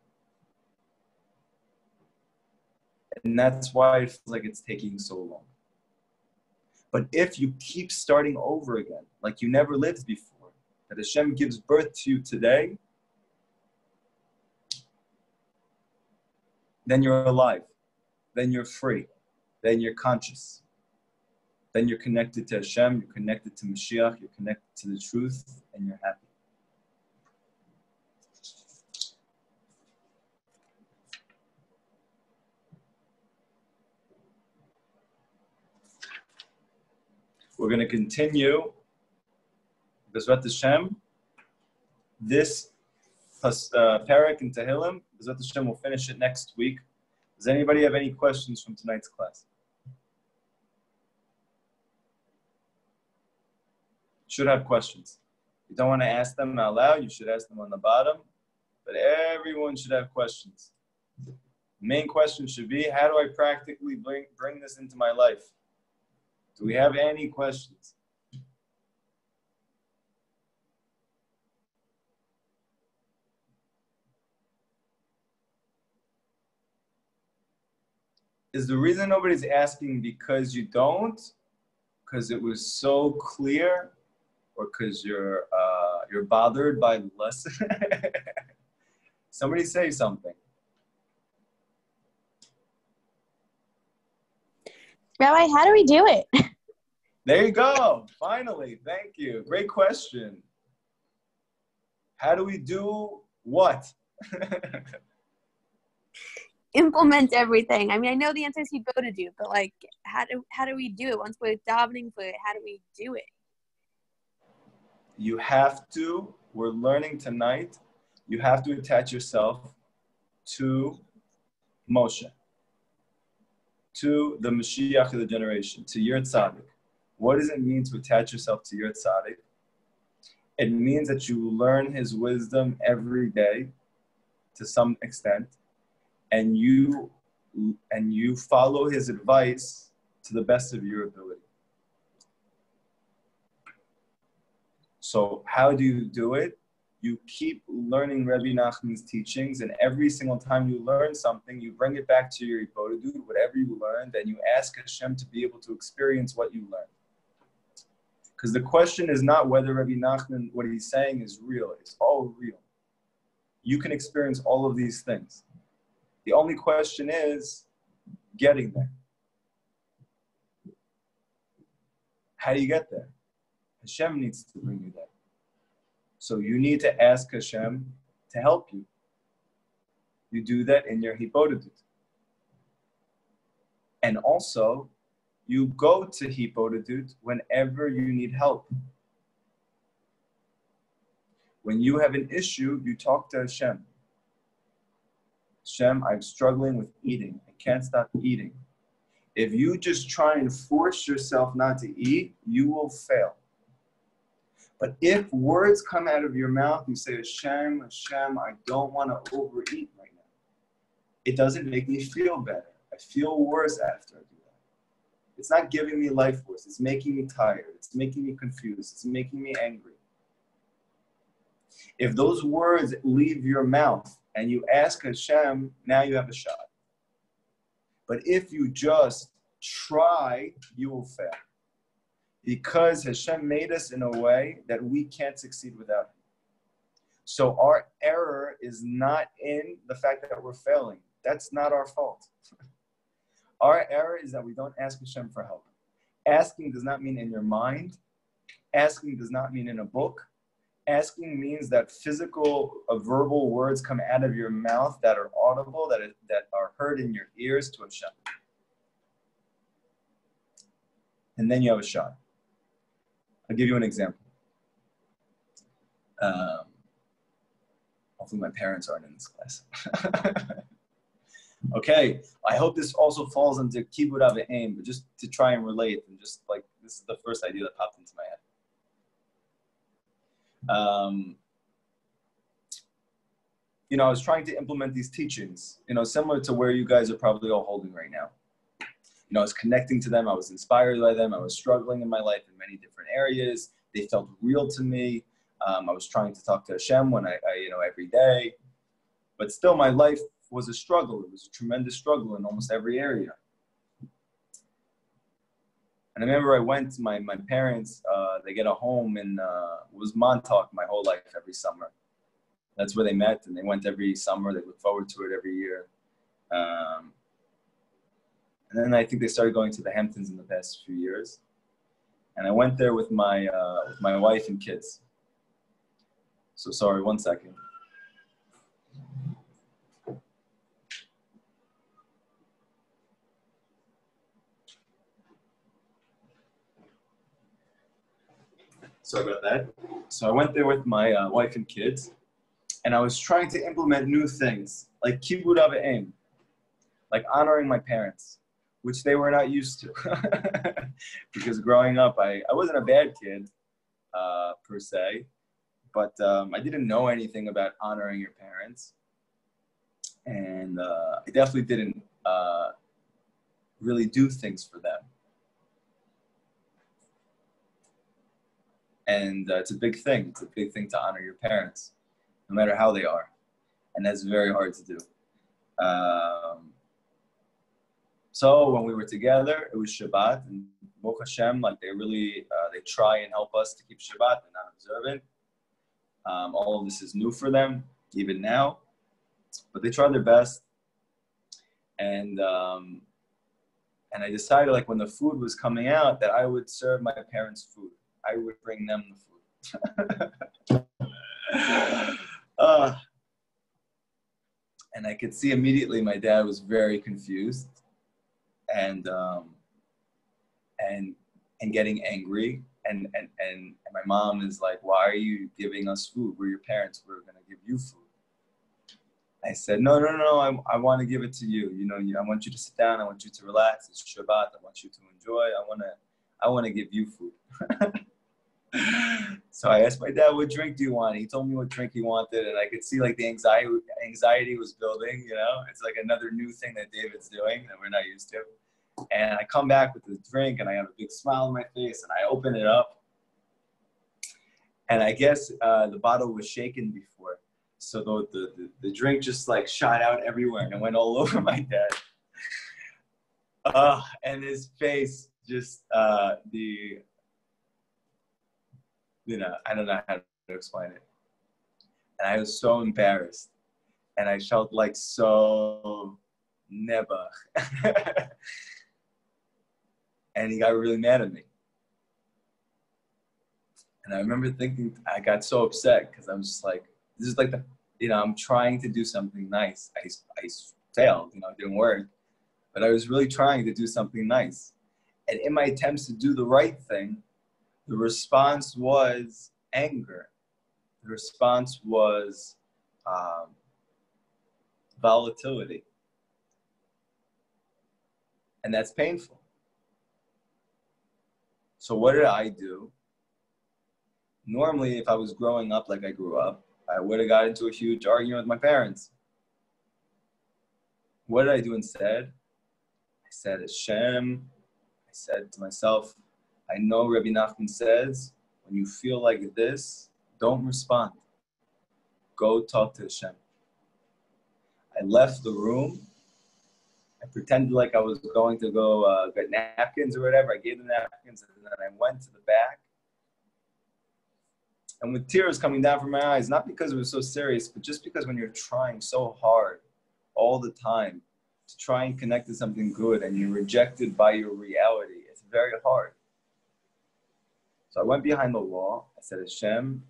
And that's why it feels like it's taking so long. But if you keep starting over again, like you never lived before, that Hashem gives birth to you today, then you're alive, then you're free, then you're conscious, then you're connected to Hashem, you're connected to Mashiach, you're connected to the truth, and you're happy. We're going to continue, B'ezrat Hashem, this parak in Tehillim. B'ezrat Hashem, we'll finish it next week. Does anybody have any questions from tonight's class? Should have questions. You don't want to ask them out loud, you should ask them on the bottom, but everyone should have questions. The main question should be, how do I practically bring this into my life? Do we have any questions? Is the reason nobody's asking because you don't? Because it was so clear? Or because you're bothered by the lesson? Somebody say something.
Rabbi, how do we do it?
There you go. Finally. Thank you. Great question. How do we do what?
Implement everything. I mean, I know the answer is you go to do, but like, how do we do it? Once we're davening for it, how do we do it?
You have to, we're learning tonight, you have to attach yourself to Moshe, to the Mashiach of the generation, to your tzaddik. What does it mean to attach yourself to your tzaddik? It means that you learn his wisdom every day to some extent, and you follow his advice to the best of your ability. So how do you do it? You keep learning Rabbi Nachman's teachings, and every single time you learn something, you bring it back to your Hibodedut, whatever you learned, and you ask Hashem to be able to experience what you learned. Because the question is not whether Rabbi Nachman, what he's saying is real. It's all real. You can experience all of these things. The only question is getting there. How do you get there? Hashem needs to bring you there. So you need to ask Hashem to help you. You do that in your Hibodedut. And also, you go to Hibodedut whenever you need help. When you have an issue, you talk to Hashem. Hashem, I'm struggling with eating. I can't stop eating. If you just try and force yourself not to eat, you will fail. But if words come out of your mouth, you say, Hashem, Hashem, I don't want to overeat right now. It doesn't make me feel better. I feel worse after I do that. It's not giving me life force. It's making me tired. It's making me confused. It's making me angry. If those words leave your mouth and you ask Hashem, now you have a shot. But if you just try, you will fail. because Hashem made us in a way that we can't succeed without him. So our error is not in the fact that we're failing. That's not our fault. Our error is that we don't ask Hashem for help. Asking does not mean in your mind. Asking does not mean in a book. Asking means that physical, verbal words come out of your mouth that are audible, that are heard in your ears to Hashem. And then you have a shot. I'll give you an example. Hopefully my parents aren't in this class. Okay, I hope this also falls into Kibud Avim, but just to try and relate, and just like, this is the first idea that popped into my head. I was trying to implement these teachings, similar to where you guys are probably all holding right now. I was connecting to them, I was inspired by them, I was struggling in my life in many different areas. They felt real to me. I was trying to talk to Hashem when I every day, but still my life was a struggle. It was a tremendous struggle in almost every area. And I remember I went to my parents, they get a home in, it was Montauk my whole life, every summer. That's where they met, and they went every summer. They look forward to it every year. And then I think they started going to the Hamptons in the past few years. And I went there with my wife and kids. So sorry, 1 second. Sorry about that. So I went there with my wife and kids, and I was trying to implement new things, like Kibud Avim, like honoring my parents, which they were not used to. Because growing up, I wasn't a bad kid, per se, but I didn't know anything about honoring your parents. And I definitely didn't really do things for them. And it's a big thing. It's a big thing to honor your parents, no matter how they are. And that's very hard to do. So when we were together, it was Shabbat, and Baruch Hashem, like they really, they try and help us to keep Shabbat. They're not observant. All of this is new for them, even now. But they try their best. And I decided, like, when the food was coming out, that I would serve my parents food. I would bring them the food. And I could see immediately my dad was very confused and getting angry. And my mom is like, why are you giving us food? We're your parents. We're going to give you food. I said, no, I want to give it to you. I want you to sit down. I want you to relax. It's Shabbat. I want you to enjoy. I want to give you food. So I asked my dad, what drink do you want? He told me what drink he wanted, and I could see like the anxiety was building, It's like another new thing that David's doing that we're not used to. And I come back with the drink, and I have a big smile on my face, and I open it up. And I guess the bottle was shaken before. So the drink just like shot out everywhere, and it went all over my dad. And his face just, I don't know how to explain it. And I was so embarrassed. And I felt like so never. And he got really mad at me. And I remember thinking, I got so upset because I was just like, this is like I'm trying to do something nice. I failed, it didn't work. But I was really trying to do something nice. And in my attempts to do the right thing, the response was anger. The response was volatility. And that's painful. So what did I do? Normally, if I was growing up like I grew up, I would have got into a huge argument with my parents. What did I do instead? I said, Hashem, I said to myself, I know Rabbi Nachman says, when you feel like this, don't respond. Go talk to Hashem. I left the room I pretended like I was going to go get napkins or whatever. I gave them napkins, and then I went to the back. And with tears coming down from my eyes, not because it was so serious, but just because when you're trying so hard all the time to try and connect to something good and you're rejected by your reality, it's very hard. So I went behind the wall. I said, Hashem,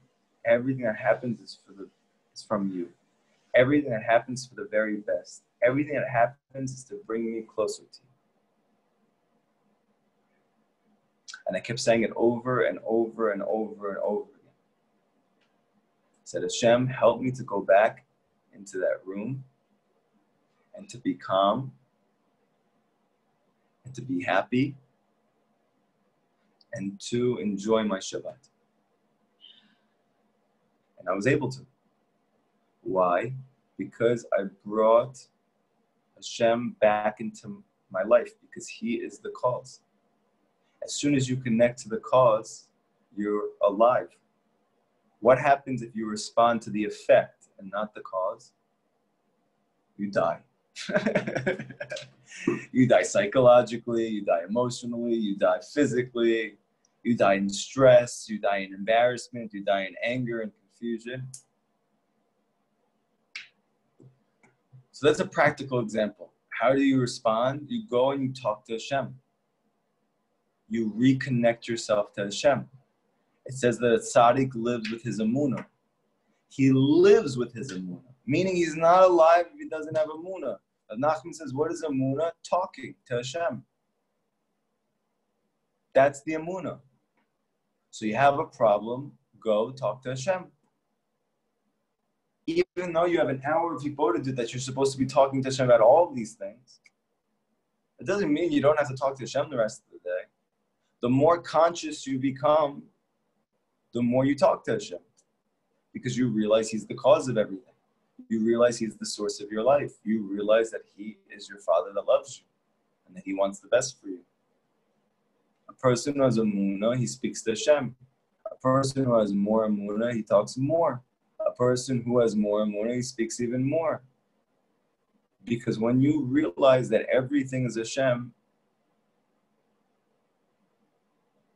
everything that happens is from you. Everything that happens for the very best. Everything that happens is to bring me closer to you. And I kept saying it over and over and over and over again. I said, Hashem, help me to go back into that room and to be calm and to be happy and to enjoy my Shabbat. And I was able to. Why? Because I brought Hashem back into my life, because He is the cause. As soon as you connect to the cause, you're alive. What happens if you respond to the effect and not the cause? You die. You die psychologically, you die emotionally, you die physically, you die in stress, you die in embarrassment, you die in anger and confusion. So that's a practical example. How do you respond? You go and you talk to Hashem. You reconnect yourself to Hashem. It says that a tzaddik lives with his emunah. He lives with his emunah, meaning he's not alive if he doesn't have emunah. Nachman says, what is emunah? Talking to Hashem. That's the emunah. So you have a problem, go talk to Hashem. Even though you have an hour of Hibodedut that you're supposed to be talking to Hashem about all of these things, it doesn't mean you don't have to talk to Hashem the rest of the day. The more conscious you become, the more you talk to Hashem, because you realize He's the cause of everything. You realize He's the source of your life. You realize that He is your Father that loves you and that He wants the best for you. A person who has emunah, he speaks to Hashem. A person who has more emunah, he talks more. A person who has more emunah, he speaks even more. Because when you realize that everything is Hashem,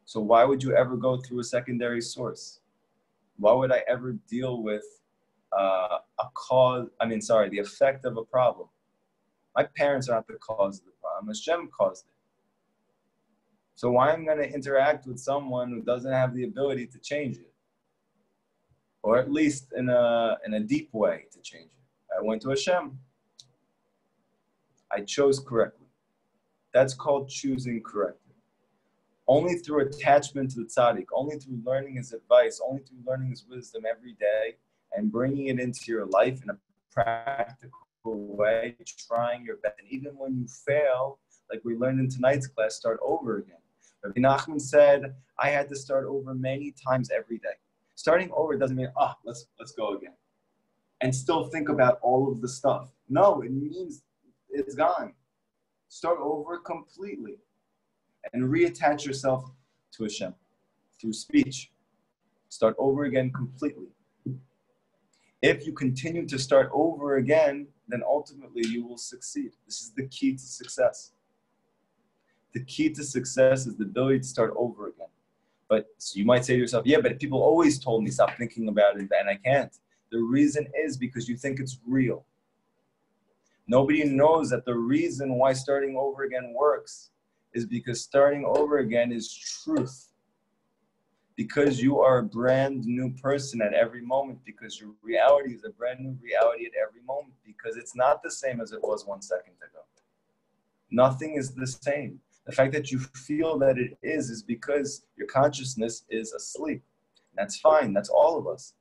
so why would you ever go through a secondary source? Why would I ever deal with the effect of a problem? My parents are not the cause of the problem. Hashem caused it. So why am I going to interact with someone who doesn't have the ability to change it? Or at least in a deep way to change it. I went to Hashem. I chose correctly. That's called choosing correctly. Only through attachment to the tzaddik, only through learning his advice, only through learning his wisdom every day and bringing it into your life in a practical way, trying your best. And even when you fail, like we learned in tonight's class, start over again. Rabbi Nachman said, I had to start over many times every day. Starting over doesn't mean, let's go again. And still think about all of the stuff. No, it means it's gone. Start over completely. And reattach yourself to Hashem through speech. Start over again completely. If you continue to start over again, then ultimately you will succeed. This is the key to success. The key to success is the ability to start over again. But so you might say to yourself, yeah, but people always told me stop thinking about it and I can't. The reason is because you think it's real. Nobody knows that the reason why starting over again works is because starting over again is truth. Because you are a brand new person at every moment, because your reality is a brand new reality at every moment, because it's not the same as it was 1 second ago. Nothing is the same. The fact that you feel that it is because your consciousness is asleep. That's fine. That's all of us.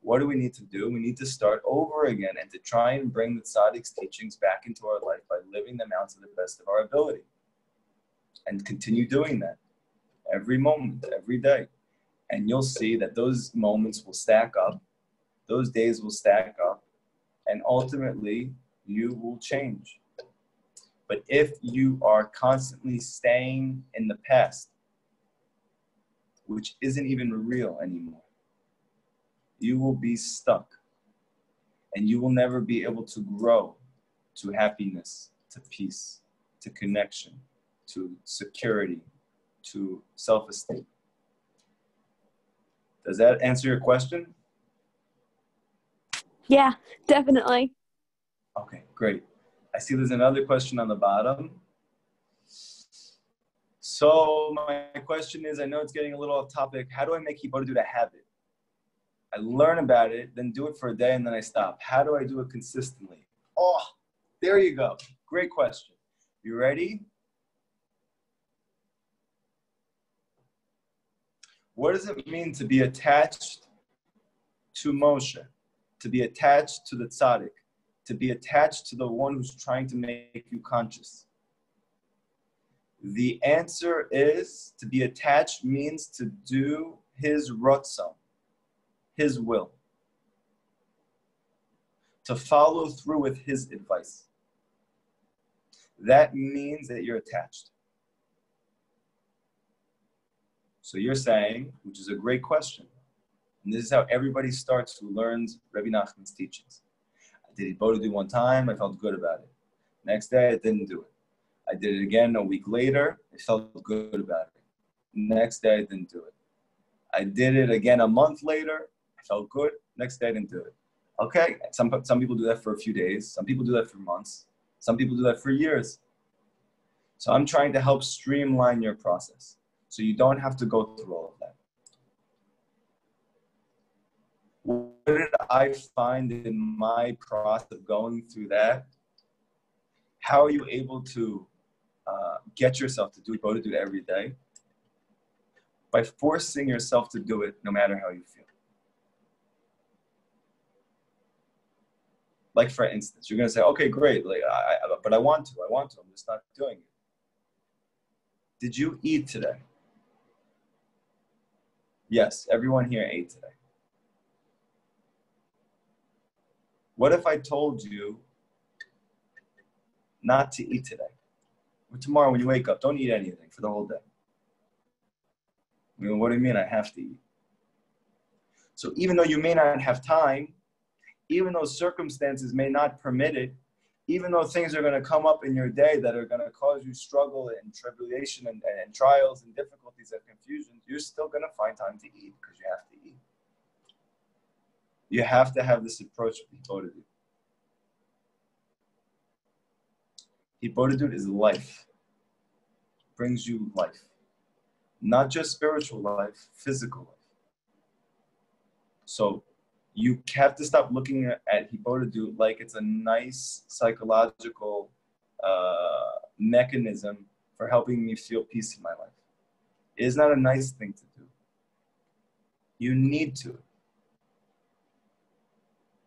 What do we need to do? We need to start over again and to try and bring the Tzaddik's teachings back into our life by living them out to the best of our ability. And continue doing that every moment, every day. And you'll see that those moments will stack up. Those days will stack up. And ultimately, you will change. But if you are constantly staying in the past, which isn't even real anymore, you will be stuck. And you will never be able to grow to happiness, to peace, to connection, to security, to self-esteem. Does that answer your question?
Yeah, definitely.
Okay, great. I see there's another question on the bottom. So my question is, I know it's getting a little off topic. How do I make Hibodedut a habit? I learn about it, then do it for a day, and then I stop. How do I do it consistently? Oh, there you go. Great question. You ready? What does it mean to be attached to Moshe? To be attached to the tzaddik? To be attached to the one who's trying to make you conscious? The answer is, to be attached means to do his ratzon, his will. To follow through with his advice. That means that you're attached. So you're saying, which is a great question, and this is how everybody starts who learns Rabbi Nachman's teachings. I did Hibodedut one time, I felt good about it. Next day, I didn't do it. I did it again a week later, I felt good about it. Next day, I didn't do it. I did it again a month later, I felt good. Next day, I didn't do it. Okay, some people do that for a few days. Some people do that for months. Some people do that for years. So I'm trying to help streamline your process so you don't have to go through all of that. What did I find in my process of going through that? How are you able to get yourself to do Hibodedut every day? By forcing yourself to do it no matter how you feel. Like for instance, you're going to say, okay, great, but I want to, I'm just not doing it. Did you eat today? Yes, everyone here ate today. What if I told you not to eat today? Or tomorrow when you wake up, don't eat anything for the whole day. I mean, what do you mean I have to eat? So even though you may not have time, even though circumstances may not permit it, even though things are going to come up in your day that are going to cause you struggle and tribulation and trials and difficulties and confusions, you're still going to find time to eat because you have to eat. You have to have this approach with Hibodedut. Hibodedut is life. It brings you life. Not just spiritual life, physical life. So you have to stop looking at Hibodedut like it's a nice psychological mechanism for helping me feel peace in my life. It is not a nice thing to do. You need to.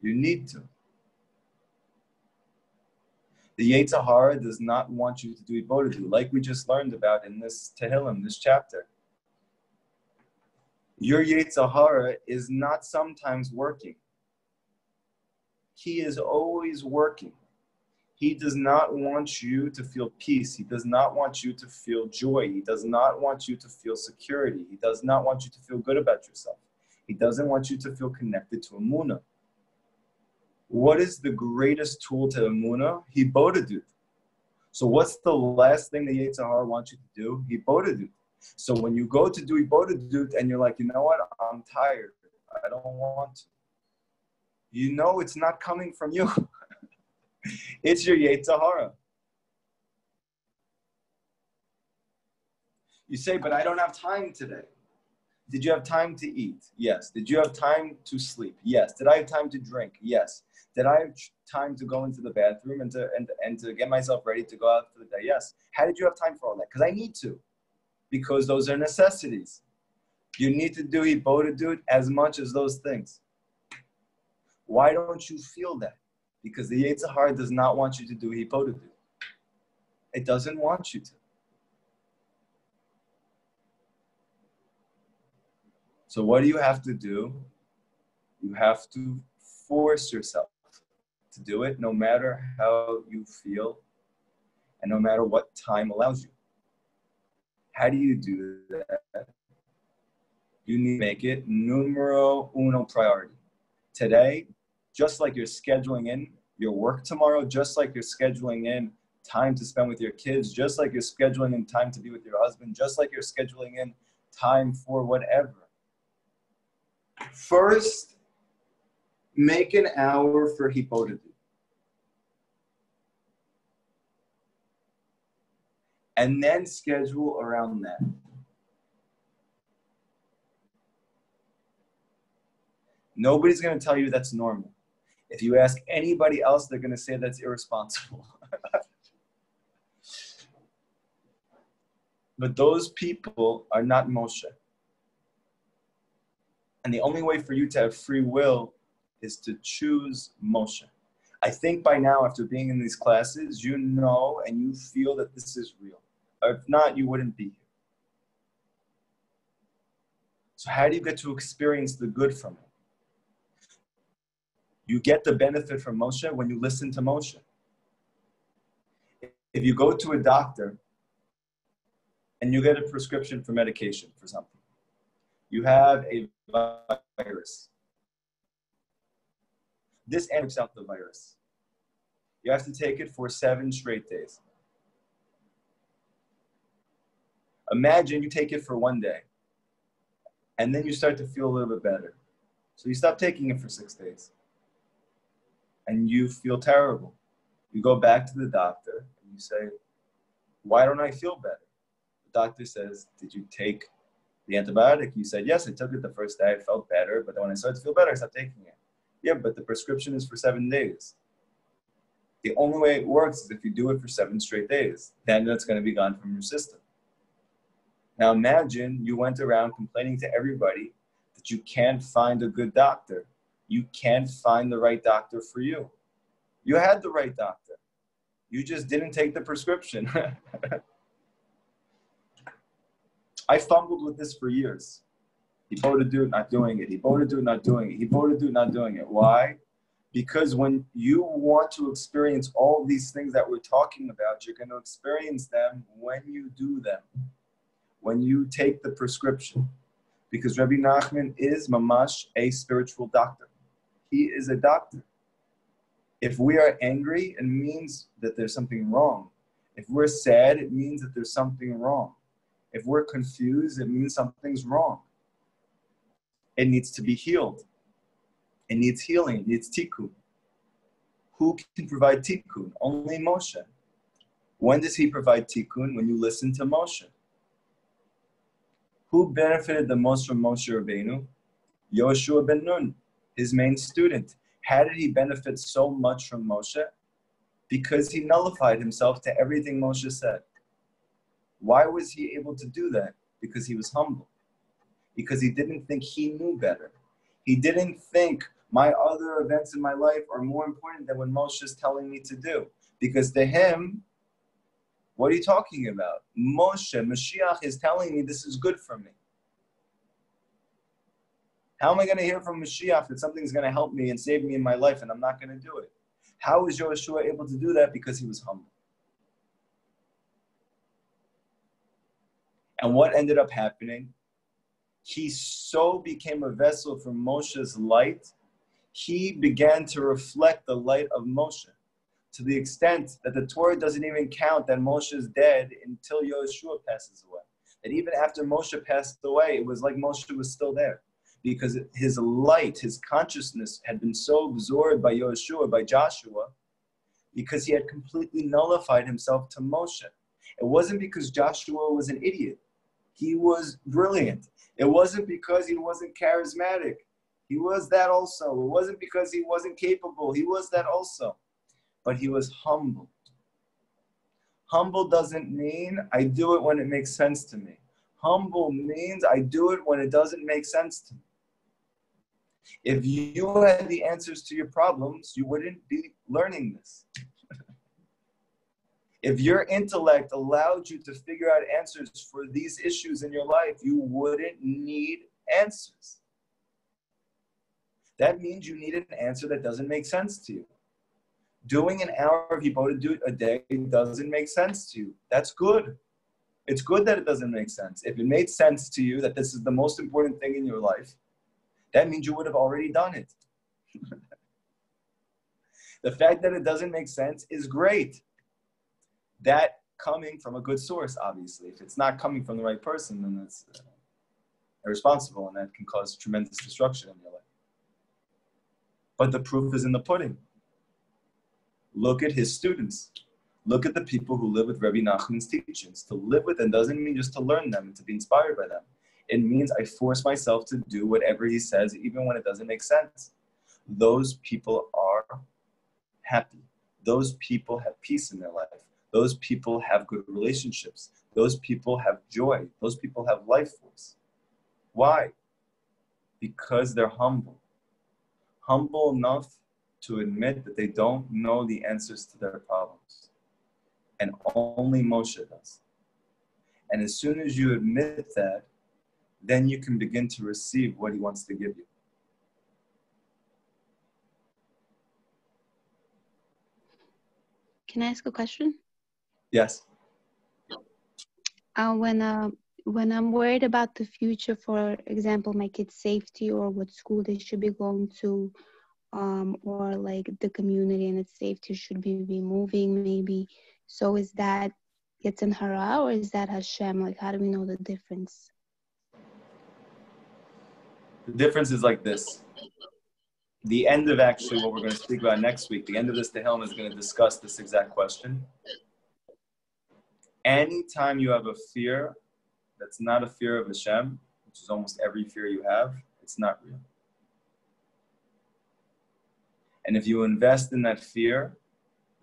You need to. The Yetzer Hara does not want you to do Hibodedut, like we just learned about in this Tehillim, this chapter. Your Yetzer Hara is not sometimes working. He is always working. He does not want you to feel peace. He does not want you to feel joy. He does not want you to feel security. He does not want you to feel good about yourself. He doesn't want you to feel connected to Emunah. What is the greatest tool to Emunah? Hibodedut. So what's the last thing the Yetzer Hara wants you to do? Hibodedut. So when you go to do Hibodedut and you're like, you know what, I'm tired, I don't want to. You know it's not coming from you. It's your Yetzer Hara. You say, but I don't have time today. Did you have time to eat? Yes. Did you have time to sleep? Yes. Did I have time to drink? Yes. Did I have time to go into the bathroom and to get myself ready to go out for the day? Yes. How did you have time for all that? Because I need to. Because those are necessities. You need to do Hibodedut as much as those things. Why don't you feel that? Because the Yetzer Hara does not want you to do Hibodedut. It doesn't want you to. So what do you have to do? You have to force yourself to do it no matter how you feel and no matter what time allows you. How do you do that? You need to make it numero uno priority. Today, just like you're scheduling in your work tomorrow, just like you're scheduling in time to spend with your kids, just like you're scheduling in time to be with your husband, just like you're scheduling in time for whatever. First, make an hour for Hippolyte. And then schedule around that. Nobody's going to tell you that's normal. If you ask anybody else, they're going to say that's irresponsible. But those people are not Moshe. And the only way for you to have free will is to choose Moshe. I think by now, after being in these classes, you know and you feel that this is real. Or if not, you wouldn't be here. So how do you get to experience the good from it? You get the benefit from Moshe when you listen to Moshe. If you go to a doctor and you get a prescription for medication for something, you have a virus. This takes out the virus. You have to take it for 7 straight days. Imagine you take it for 1 day, and then you start to feel a little bit better. So you stop taking it for 6 days, and you feel terrible. You go back to the doctor, and you say, why don't I feel better? The doctor says, did you take the antibiotic? You said, yes, I took it the first day. I felt better, but then when I started to feel better, I stopped taking it. Yeah, but the prescription is for 7 days. The only way it works is if you do it for 7 straight days. Then it's going to be gone from your system. Now imagine you went around complaining to everybody that you can't find a good doctor. You can't find the right doctor for you. You had the right doctor. You just didn't take the prescription. I fumbled with this for years. He voted to do it, not doing it. He voted to do it, not doing it. He voted to do it, not doing it. Why? Because when you want to experience all these things that we're talking about, you're going to experience them when you do them. When you take the prescription. Because Rabbi Nachman is mamash a spiritual doctor. He is a doctor. If we are angry, it means that there's something wrong. If we're sad, it means that there's something wrong. If we're confused, it means something's wrong. It needs to be healed. It needs healing. It needs tikkun. Who can provide tikkun? Only Moshe. When does he provide tikkun? When you listen to Moshe. Who benefited the most from Moshe Rabbeinu? Yoshua ben Nun, his main student. How did he benefit so much from Moshe? Because he nullified himself to everything Moshe said. Why was he able to do that? Because he was humble. Because he didn't think he knew better. He didn't think my other events in my life are more important than what Moshe is telling me to do. Because to him, what are you talking about? Moshe, Mashiach is telling me this is good for me. How am I going to hear from Mashiach that something's going to help me and save me in my life and I'm not going to do it? How is Yoshua able to do that? Because he was humble. And what ended up happening? He so became a vessel for Moshe's light, he began to reflect the light of Moshe. To the extent that the Torah doesn't even count that Moshe is dead until Yoshua passes away. That even after Moshe passed away, it was like Moshe was still there. Because his light, his consciousness had been so absorbed by Yoshua, by Joshua, because he had completely nullified himself to Moshe. It wasn't because Joshua was an idiot. He was brilliant. It wasn't because he wasn't charismatic. He was that also. It wasn't because he wasn't capable. He was that also. But he was humble. Humble doesn't mean I do it when it makes sense to me. Humble means I do it when it doesn't make sense to me. If you had the answers to your problems, you wouldn't be learning this. If your intellect allowed you to figure out answers for these issues in your life, you wouldn't need answers. That means you need an answer that doesn't make sense to you. Doing an hour of Hibbodah a day doesn't make sense to you. That's good. It's good that it doesn't make sense. If it made sense to you that this is the most important thing in your life, that means you would have already done it. The fact that it doesn't make sense is great. that coming from a good source, obviously. If it's not coming from the right person, then it's irresponsible, and that can cause tremendous destruction in your life. But the proof is in the pudding. Look at his students. Look at the people who live with Rabbi Nachman's teachings. To live with them doesn't mean just to learn them and to be inspired by them. It means I force myself to do whatever he says, even when it doesn't make sense. Those people are happy. Those people have peace in their life. Those people have good relationships. Those people have joy. Those people have life force. Why? Because they're humble. Humble enough to admit that they don't know the answers to their problems. And only Moshe does. And as soon as you admit that, then you can begin to receive what he wants to give you.
Can I ask a question?
Yes.
When I'm worried about the future, for example, my kids' safety or what school they should be going to, or like the community and its safety, should be moving maybe. So is that Yetzer Hara or is that Hashem? Like, how do we know the difference?
The difference is like this. The end of actually what we're going to speak about next week, the end of this Tehillim is going to discuss this exact question. Anytime you have a fear that's not a fear of Hashem, which is almost every fear you have, it's not real. And if you invest in that fear,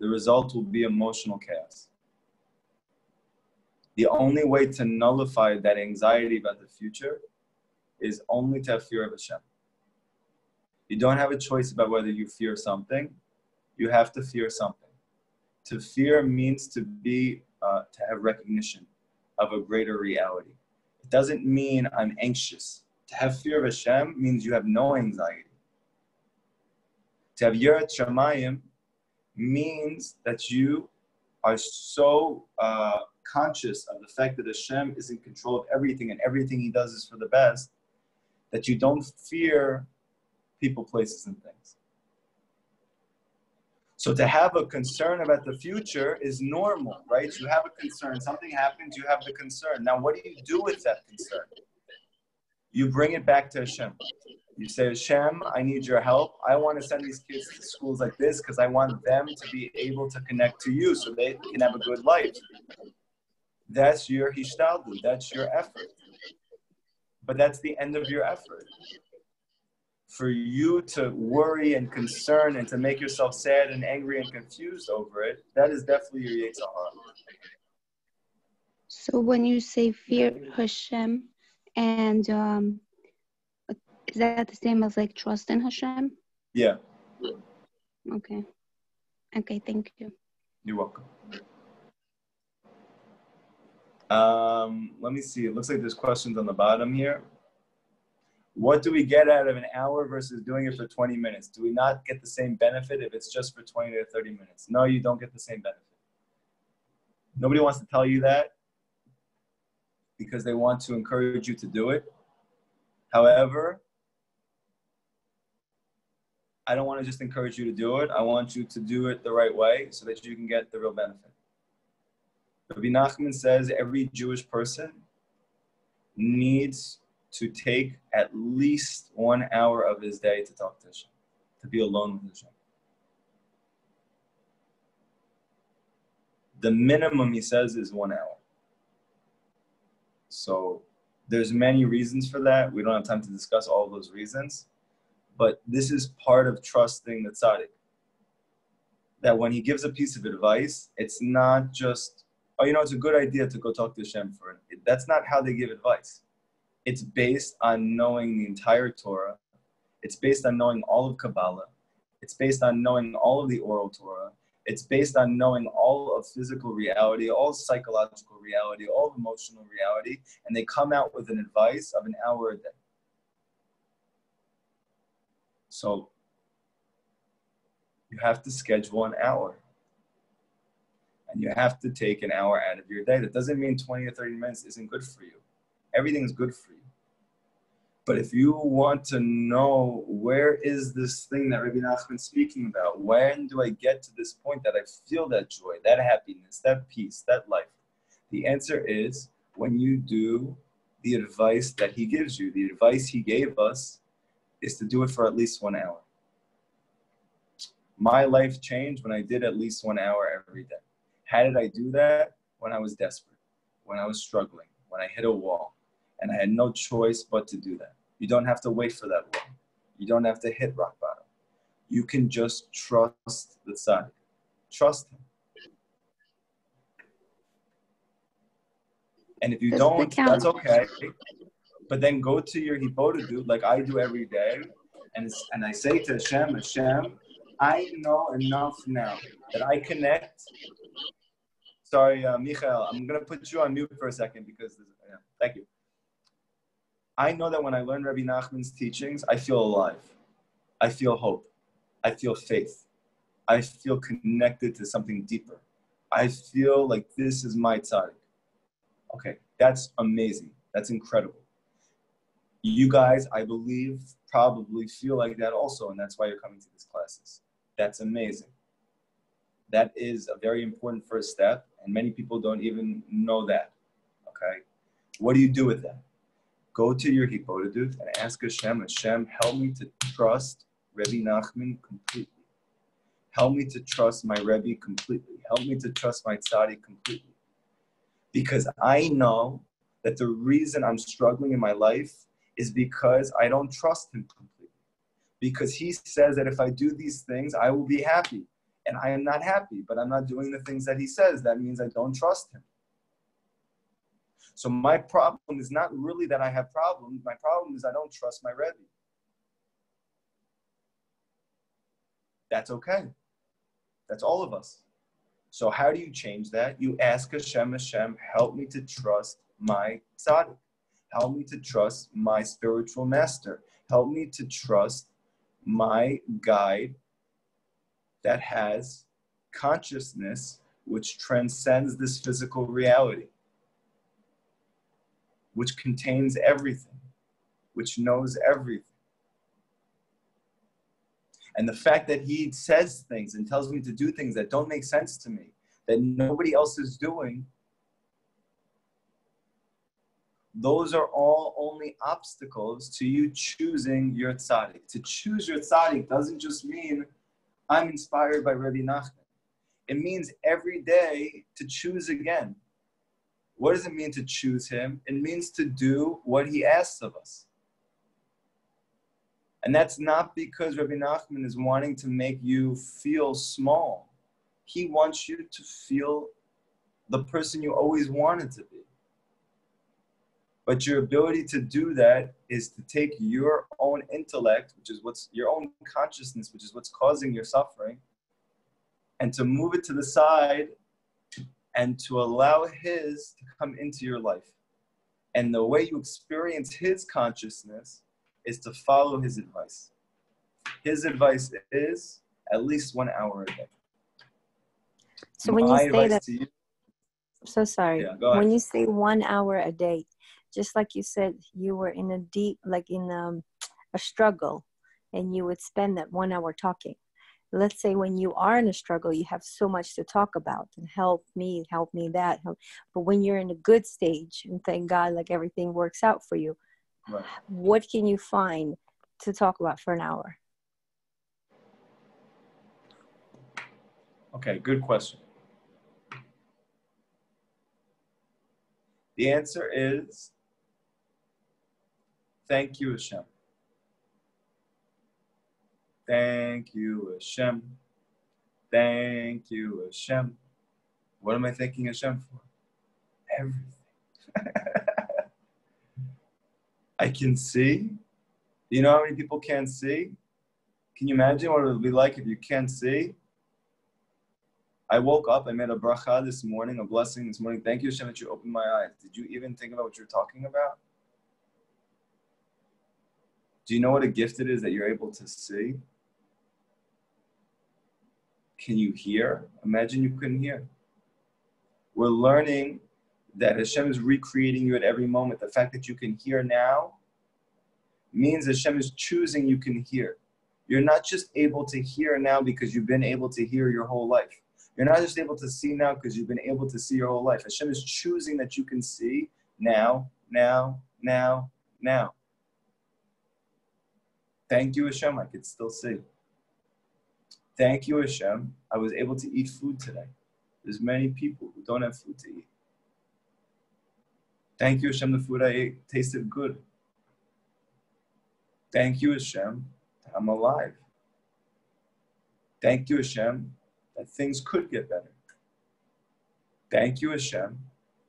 the result will be emotional chaos. The only way to nullify that anxiety about the future is only to have fear of Hashem. You don't have a choice about whether you fear something. You have to fear something. To fear means to have recognition of a greater reality. It doesn't mean I'm anxious. To have fear of Hashem means you have no anxiety. To have Yirat Shamayim means that you are so conscious of the fact that Hashem is in control of everything and everything he does is for the best, that you don't fear people, places, and things. So to have a concern about the future is normal, right? You have a concern, something happens, you have the concern. Now, what do you do with that concern? You bring it back to Hashem. You say, Hashem, I need your help. I want to send these kids to schools like this because I want them to be able to connect to you so they can have a good life. That's your hishtadlut, that's your effort. But that's the end of your effort. For you to worry and concern and to make yourself sad and angry and confused over it, that is definitely your Yetzer Hara.
So when you say fear Hashem, and is that the same as like trust in Hashem?
Yeah.
Okay. Okay, thank you.
You're welcome. Let me see. It looks like there's questions on the bottom here. What do we get out of an hour versus doing it for 20 minutes? Do we not get the same benefit if it's just for 20 to 30 minutes? No, you don't get the same benefit. Nobody wants to tell you that because they want to encourage you to do it. However, I don't want to just encourage you to do it. I want you to do it the right way so that you can get the real benefit. Rabbi Nachman says every Jewish person needs to take at least 1 hour of his day to talk to Hashem, to be alone with Hashem. The minimum, he says, is 1 hour. So there's many reasons for that. We don't have time to discuss all of those reasons. But this is part of trusting the tzaddik. That when he gives a piece of advice, it's not just, oh, it's a good idea to go talk to Hashem for it. That's not how they give advice. It's based on knowing the entire Torah. It's based on knowing all of Kabbalah. It's based on knowing all of the oral Torah. It's based on knowing all of physical reality, all psychological reality, all emotional reality, and they come out with an advice of an hour a day. So you have to schedule an hour. And you have to take an hour out of your day. That doesn't mean 20 or 30 minutes isn't good for you. Everything is good for you. But if you want to know where is this thing that Rabbi Nachman is speaking about, when do I get to this point that I feel that joy, that happiness, that peace, that life? The answer is when you do the advice that he gives you. The advice he gave us is to do it for at least 1 hour. My life changed when I did at least 1 hour every day. How did I do that? When I was desperate, when I was struggling, when I hit a wall, and I had no choice but to do that. You don't have to wait for that wall. You don't have to hit rock bottom. You can just trust the tzaddik. Trust him. And if you don't, that's okay. But then go to your hibodedut, like I do every day, and I say to Hashem, Hashem, I know enough now that I connect. Sorry, Michael, I'm going to put you on mute for a second because, thank you. I know that when I learn Rabbi Nachman's teachings, I feel alive. I feel hope. I feel faith. I feel connected to something deeper. I feel like this is my tzaddik. Okay, that's amazing. That's incredible. You guys, I believe, probably feel like that also, and that's why you're coming to these classes. That's amazing. That is a very important first step, and many people don't even know that, okay? What do you do with that? Go to your hibodedut and ask Hashem, Hashem, help me to trust Rebbe Nachman completely. Help me to trust my Rebbe completely. Help me to trust my tzaddik completely. Because I know that the reason I'm struggling in my life is because I don't trust him completely. Because he says that if I do these things, I will be happy. And I am not happy, but I'm not doing the things that he says. That means I don't trust him. So my problem is not really that I have problems. My problem is I don't trust my Rebbe. That's okay. That's all of us. So how do you change that? You ask Hashem, Hashem, help me to trust my tzaddik. Help me to trust my spiritual master. Help me to trust my guide that has consciousness which transcends this physical reality, which contains everything, which knows everything. And the fact that he says things and tells me to do things that don't make sense to me, that nobody else is doing, those are all only obstacles to you choosing your tzaddik. To choose your tzaddik doesn't just mean I'm inspired by Rabbi Nachman. It means every day to choose again. What does it mean to choose him? It means to do what he asks of us. And that's not because Rabbi Nachman is wanting to make you feel small. He wants you to feel the person you always wanted to be. But your ability to do that is to take your own intellect, which is what's your own consciousness, which is what's causing your suffering, and to move it to the side and to allow his to come into your life. And the way you experience his consciousness is to follow his advice. His advice is at least 1 hour a day.
So when you say that,
you,
so sorry.
Yeah, go ahead.
When you say 1 hour a day, just like you said, you were in a deep, like in a struggle, and you would spend that 1 hour talking. Let's say when you are in a struggle, you have so much to talk about and help me that. But when you're in a good stage, and thank God, like everything works out for you,
right.
What can you find to talk about for an hour?
Okay, good question. The answer is, thank you, Hashem. Thank you, Hashem. Thank you, Hashem. What am I thanking Hashem for? Everything. I can see. You know how many people can't see? Can you imagine what it would be like if you can't see? I woke up, I made a bracha this morning, a blessing this morning. Thank you, Hashem, that you opened my eyes. Did you even think about what you're talking about? Do you know what a gift it is that you're able to see? Can you hear? Imagine you couldn't hear. We're learning that Hashem is recreating you at every moment. The fact that you can hear now means Hashem is choosing you can hear. You're not just able to hear now because you've been able to hear your whole life. You're not just able to see now because you've been able to see your whole life. Hashem is choosing that you can see now, now, now, now. Thank you, Hashem, I could still see. Thank you, Hashem, I was able to eat food today. There's many people who don't have food to eat. Thank you, Hashem, the food I ate tasted good. Thank you, Hashem, that I'm alive. Thank you, Hashem, that things could get better. Thank you, Hashem,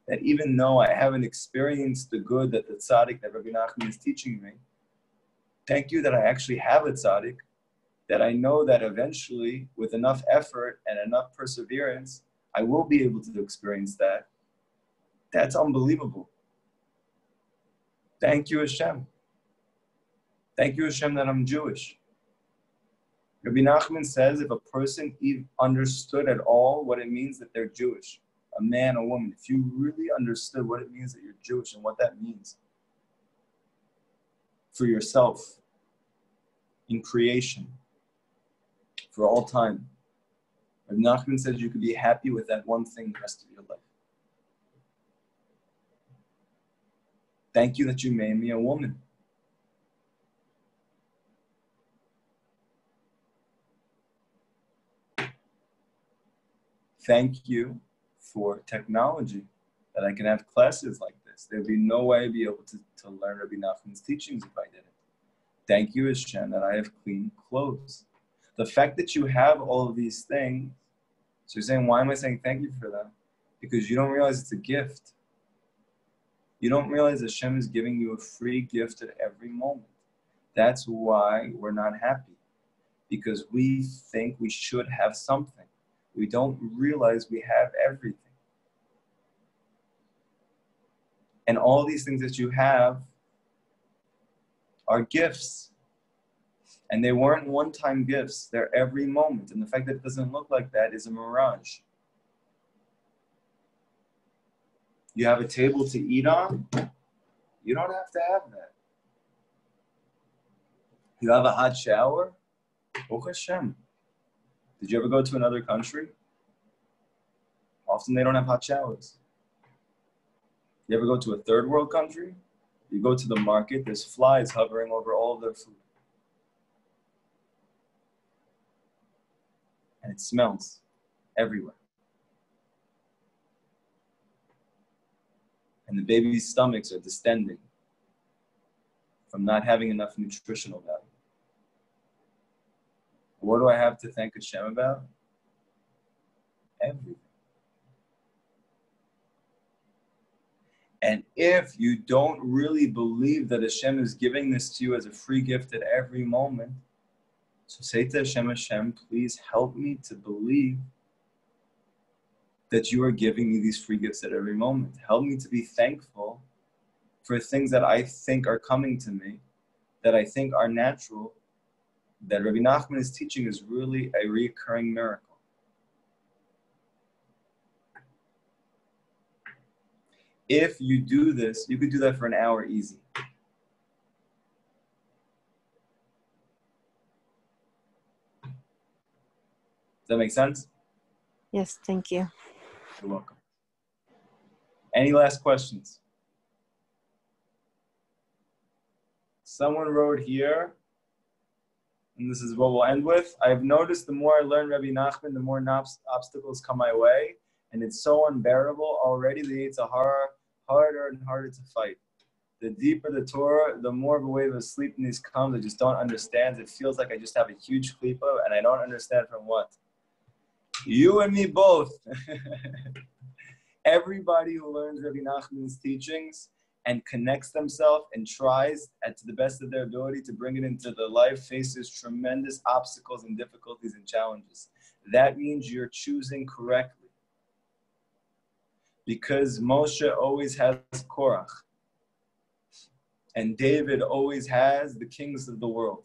that even though I haven't experienced the good that the tzaddik that Rabbi Nachman is teaching me, thank you that I actually have a tzaddik, that I know that eventually, with enough effort and enough perseverance, I will be able to experience that. That's unbelievable. Thank you, Hashem. Thank you, Hashem, that I'm Jewish. Rabbi Nachman says if a person understood at all what it means that they're Jewish, a man, a woman, if you really understood what it means that you're Jewish and what that means for yourself, in creation, for all time, Rabbi Nachman says you could be happy with that one thing the rest of your life. Thank you that you made me a woman. Thank you for technology, that I can have classes like this. There'd be no way I'd be able to learn Rabbi Nachman's teachings if I didn't. Thank you, Hashem, that I have clean clothes. The fact that you have all of these things, so you're saying, why am I saying thank you for them? Because you don't realize it's a gift. You don't realize Hashem is giving you a free gift at every moment. That's why we're not happy. Because we think we should have something. We don't realize we have everything. And all these things that you have are gifts. And they weren't one-time gifts. They're every moment. And the fact that it doesn't look like that is a mirage. You have a table to eat on. You don't have to have that. You have a hot shower. Baruch Hashem. Did you ever go to another country? Often they don't have hot showers. You ever go to a third world country? You go to the market, there's flies hovering over all of their food. And it smells everywhere. And the baby's stomachs are distending from not having enough nutritional value. What do I have to thank Hashem about? Everything. And if you don't really believe that Hashem is giving this to you as a free gift at every moment, so say to Hashem, Hashem, please help me to believe that you are giving me these free gifts at every moment. Help me to be thankful for things that I think are coming to me, that I think are natural, that Rabbi Nachman is teaching is really a recurring miracle. If you do this, you could do that for an hour easy. Does that make sense?
Yes, thank you.
You're welcome. Any last questions? Someone wrote here, and this is what we'll end with. I've noticed the more I learn Rabbi Nachman, the more obstacles come my way, and it's so unbearable. Already the Yetzer Hara harder and harder to fight. The deeper the Torah, the more of a wave of sleepiness comes. I just don't understand. It feels like I just have a huge klipa, and I don't understand from what. You and me both. Everybody who learns Rabbi Nachman's teachings and connects themselves and tries to the best of their ability to bring it into their life faces tremendous obstacles and difficulties and challenges. That means you're choosing correctly. Because Moshe always has Korach. And David always has the kings of the world.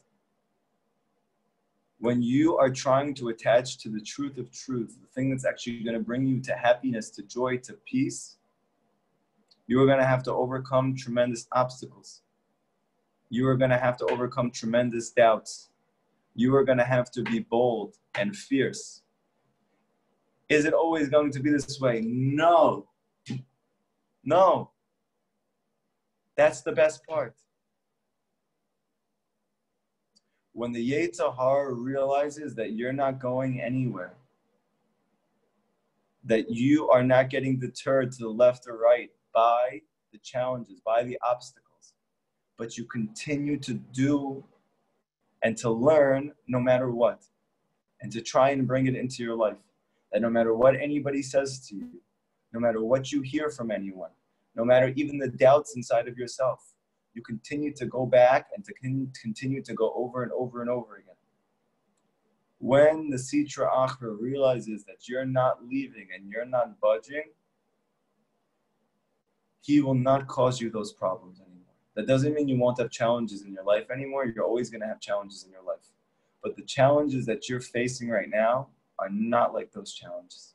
When you are trying to attach to the truth of truth, the thing that's actually going to bring you to happiness, to joy, to peace, you are going to have to overcome tremendous obstacles. You are going to have to overcome tremendous doubts. You are going to have to be bold and fierce. Is it always going to be this way? No. No. That's the best part. When the Yetzer Hara realizes that you're not going anywhere, that you are not getting deterred to the left or right by the challenges, by the obstacles, but you continue to do and to learn no matter what, and to try and bring it into your life, that no matter what anybody says to you, no matter what you hear from anyone, no matter even the doubts inside of yourself, you continue to go back and to continue to go over and over and over again. When the Sitra Achra realizes that you're not leaving and you're not budging, he will not cause you those problems anymore. That doesn't mean you won't have challenges in your life anymore. You're always going to have challenges in your life. But the challenges that you're facing right now are not like those challenges.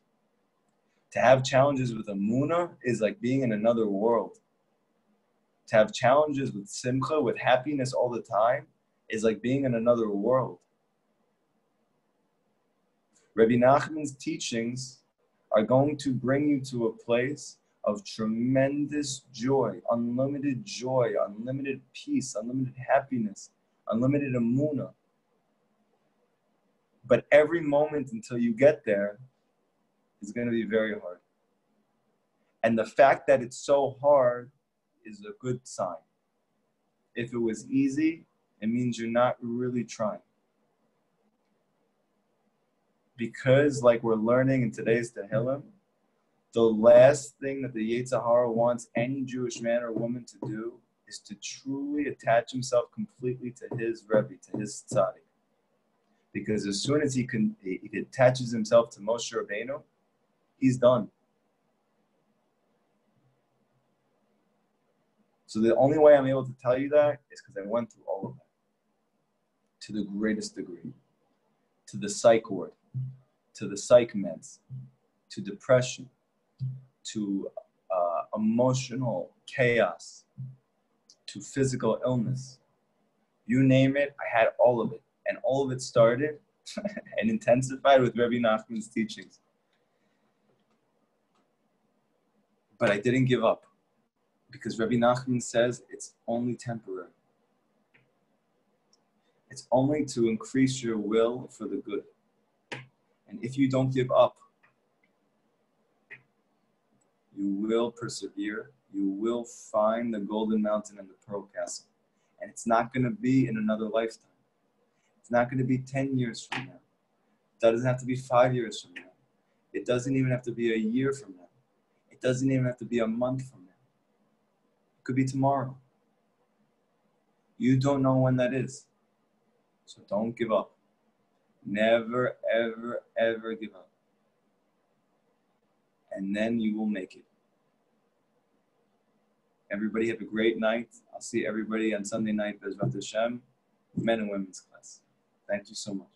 To have challenges with Emunah is like being in another world. To have challenges with Simcha, with happiness all the time, is like being in another world. Rabbi Nachman's teachings are going to bring you to a place of tremendous joy, unlimited peace, unlimited happiness, unlimited Emunah. But every moment until you get there is going to be very hard. And the fact that it's so hard is a good sign. If it was easy, it means you're not really trying. Because, like we're learning in today's Tehillim, the last thing that the Yetzer Hara wants any Jewish man or woman to do is to truly attach himself completely to his Rebbe, to his tzaddik. Because as soon as he attaches himself to Moshe Rabbeinu, he's done. So the only way I'm able to tell you that is because I went through all of that to the greatest degree. To the psych ward, to the psych meds, to depression, to emotional chaos, to physical illness. You name it, I had all of it. And all of it started and intensified with Rabbi Nachman's teachings. But I didn't give up. Because Rabbi Nachman says it's only temporary. It's only to increase your will for the good. And if you don't give up, you will persevere. You will find the golden mountain and the pearl castle. And it's not going to be in another lifetime. It's not going to be 10 years from now. It doesn't have to be 5 years from now. It doesn't even have to be a year from now. It doesn't even have to be a month from now. It could be tomorrow. You don't know when that is. So don't give up. Never, ever, ever give up. And then you will make it. Everybody have a great night. I'll see everybody on Sunday night, Bezrat Hashem, men and women's class. Thank you so much.